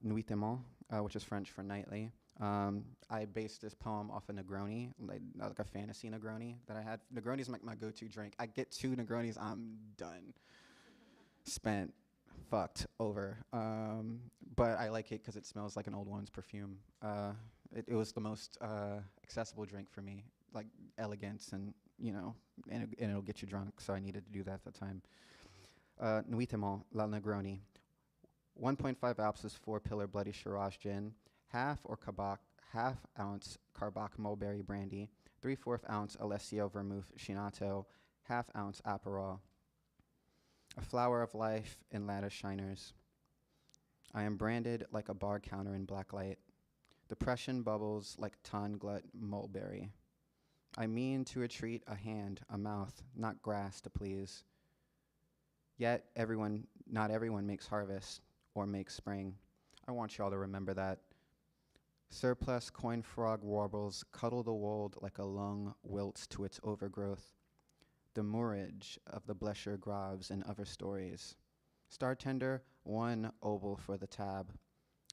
Nuitement, which is French for nightly. I based this poem off a Negroni, like a fantasy Negroni that I had. Negroni's like my go-to drink. I get 2 Negronis, I'm done. Spent, fucked, over. But I like it because it smells like an old woman's perfume. It was the most accessible drink for me, like elegance and, and it'll get you drunk, so I needed to do that at the time. Nuitement, La Negroni. 1.5 ounces 4-pillar bloody Shiraz gin, half ounce Carbac mulberry brandy, 3/4 ounce Alessio vermouth Chinato, half ounce Aperol. A flower of life in lattice shiners. I am branded like a bar counter in black light. Depression bubbles like ton glut mulberry. I mean to entreat a hand, a mouth, not grass to please. Yet not everyone makes harvest or makes spring. I want y'all to remember that. Surplus coin frog warbles cuddle the wold like a lung wilts to its overgrowth. The moorage of the Blesher Groves and other stories. Star tender, 1 oboe for the tab.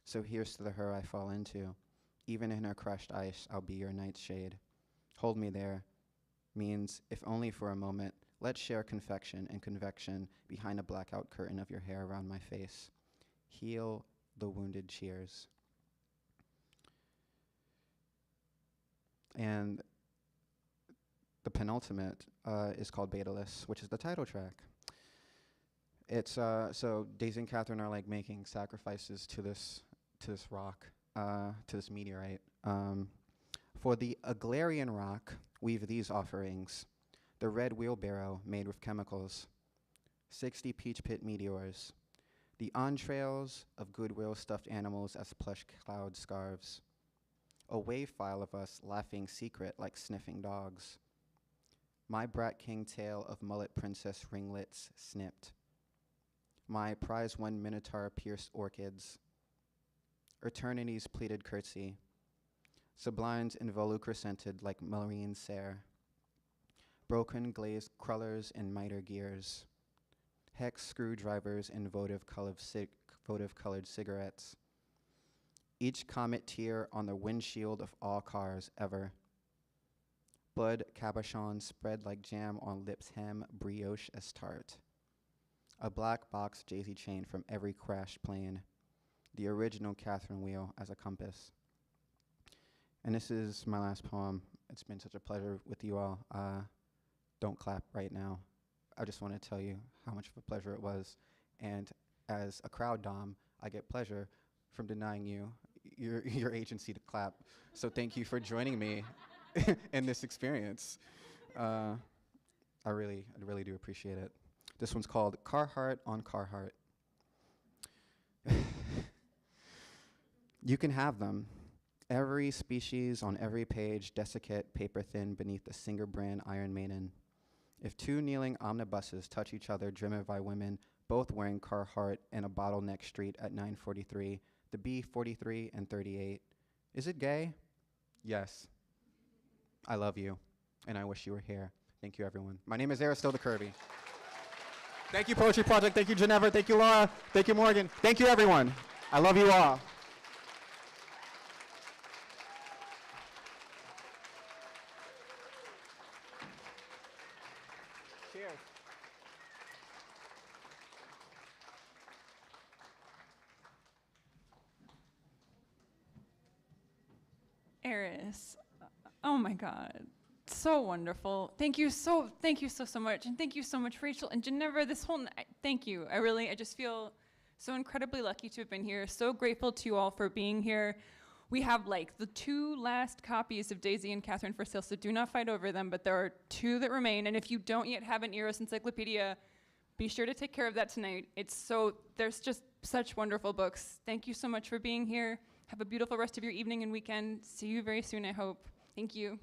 So here's to the her I fall into. Even in her crushed ice, I'll be your night's shade. Hold me there means, if only for a moment, let's share confection and convection behind a blackout curtain of your hair around my face. Heal the wounded cheers. And the penultimate is called Daedalus, which is the title track. It's so Daisy and Catherine are like making sacrifices to this rock, to this meteorite. For the Aglarian rock, weave these offerings: the red wheelbarrow made with chemicals, 60 peach pit meteors, the entrails of goodwill stuffed animals as plush cloud scarves, a wave file of us laughing secret like sniffing dogs, my brat king tail of mullet princess ringlets snipped, my prize one minotaur pierced orchids, eternity's pleated curtsy, sublimes involucre scented like marine sere, broken glazed crullers in miter gears, hex screwdrivers in votive colored cigarettes, each comet tear on the windshield of all cars ever, bud cabochon spread like jam on lips hem brioche as tart, a black box daisy chain from every crashed plane, the original Catherine wheel as a compass. And this is my last poem. It's been such a pleasure with you all. Don't clap right now. I just want to tell you how much of a pleasure it was. And as a crowd dom, I get pleasure from denying you your agency to clap. So thank you for joining me in this experience. I really do appreciate it. This one's called Carhartt on Carhartt. You can have them. Every species on every page, desiccate, paper thin beneath the Singer brand Iron Maiden. If two kneeling omnibuses touch each other, driven by women, both wearing Carhartt in a bottleneck street at 9:43, the B 43 and 38. Is it gay? Yes. I love you, and I wish you were here. Thank you, everyone. My name is Aristilde Kirby. Thank you, Poetry Project. Thank you, Geneva. Thank you, Laura. Thank you, Morgan. Thank you, everyone. I love you all. Cheers. Eris, oh my God, so wonderful. Thank you so much. And thank you so much, Rachel and Geneva, this whole night. Thank you. I just feel so incredibly lucky to have been here. So grateful to you all for being here. We have like the 2 last copies of Daisy and Catherine for sale, so do not fight over them, but there are 2 that remain. And if you don't yet have an Eros encyclopedia, be sure to take care of that tonight. There's just such wonderful books. Thank you so much for being here. Have a beautiful rest of your evening and weekend. See you very soon, I hope. Thank you.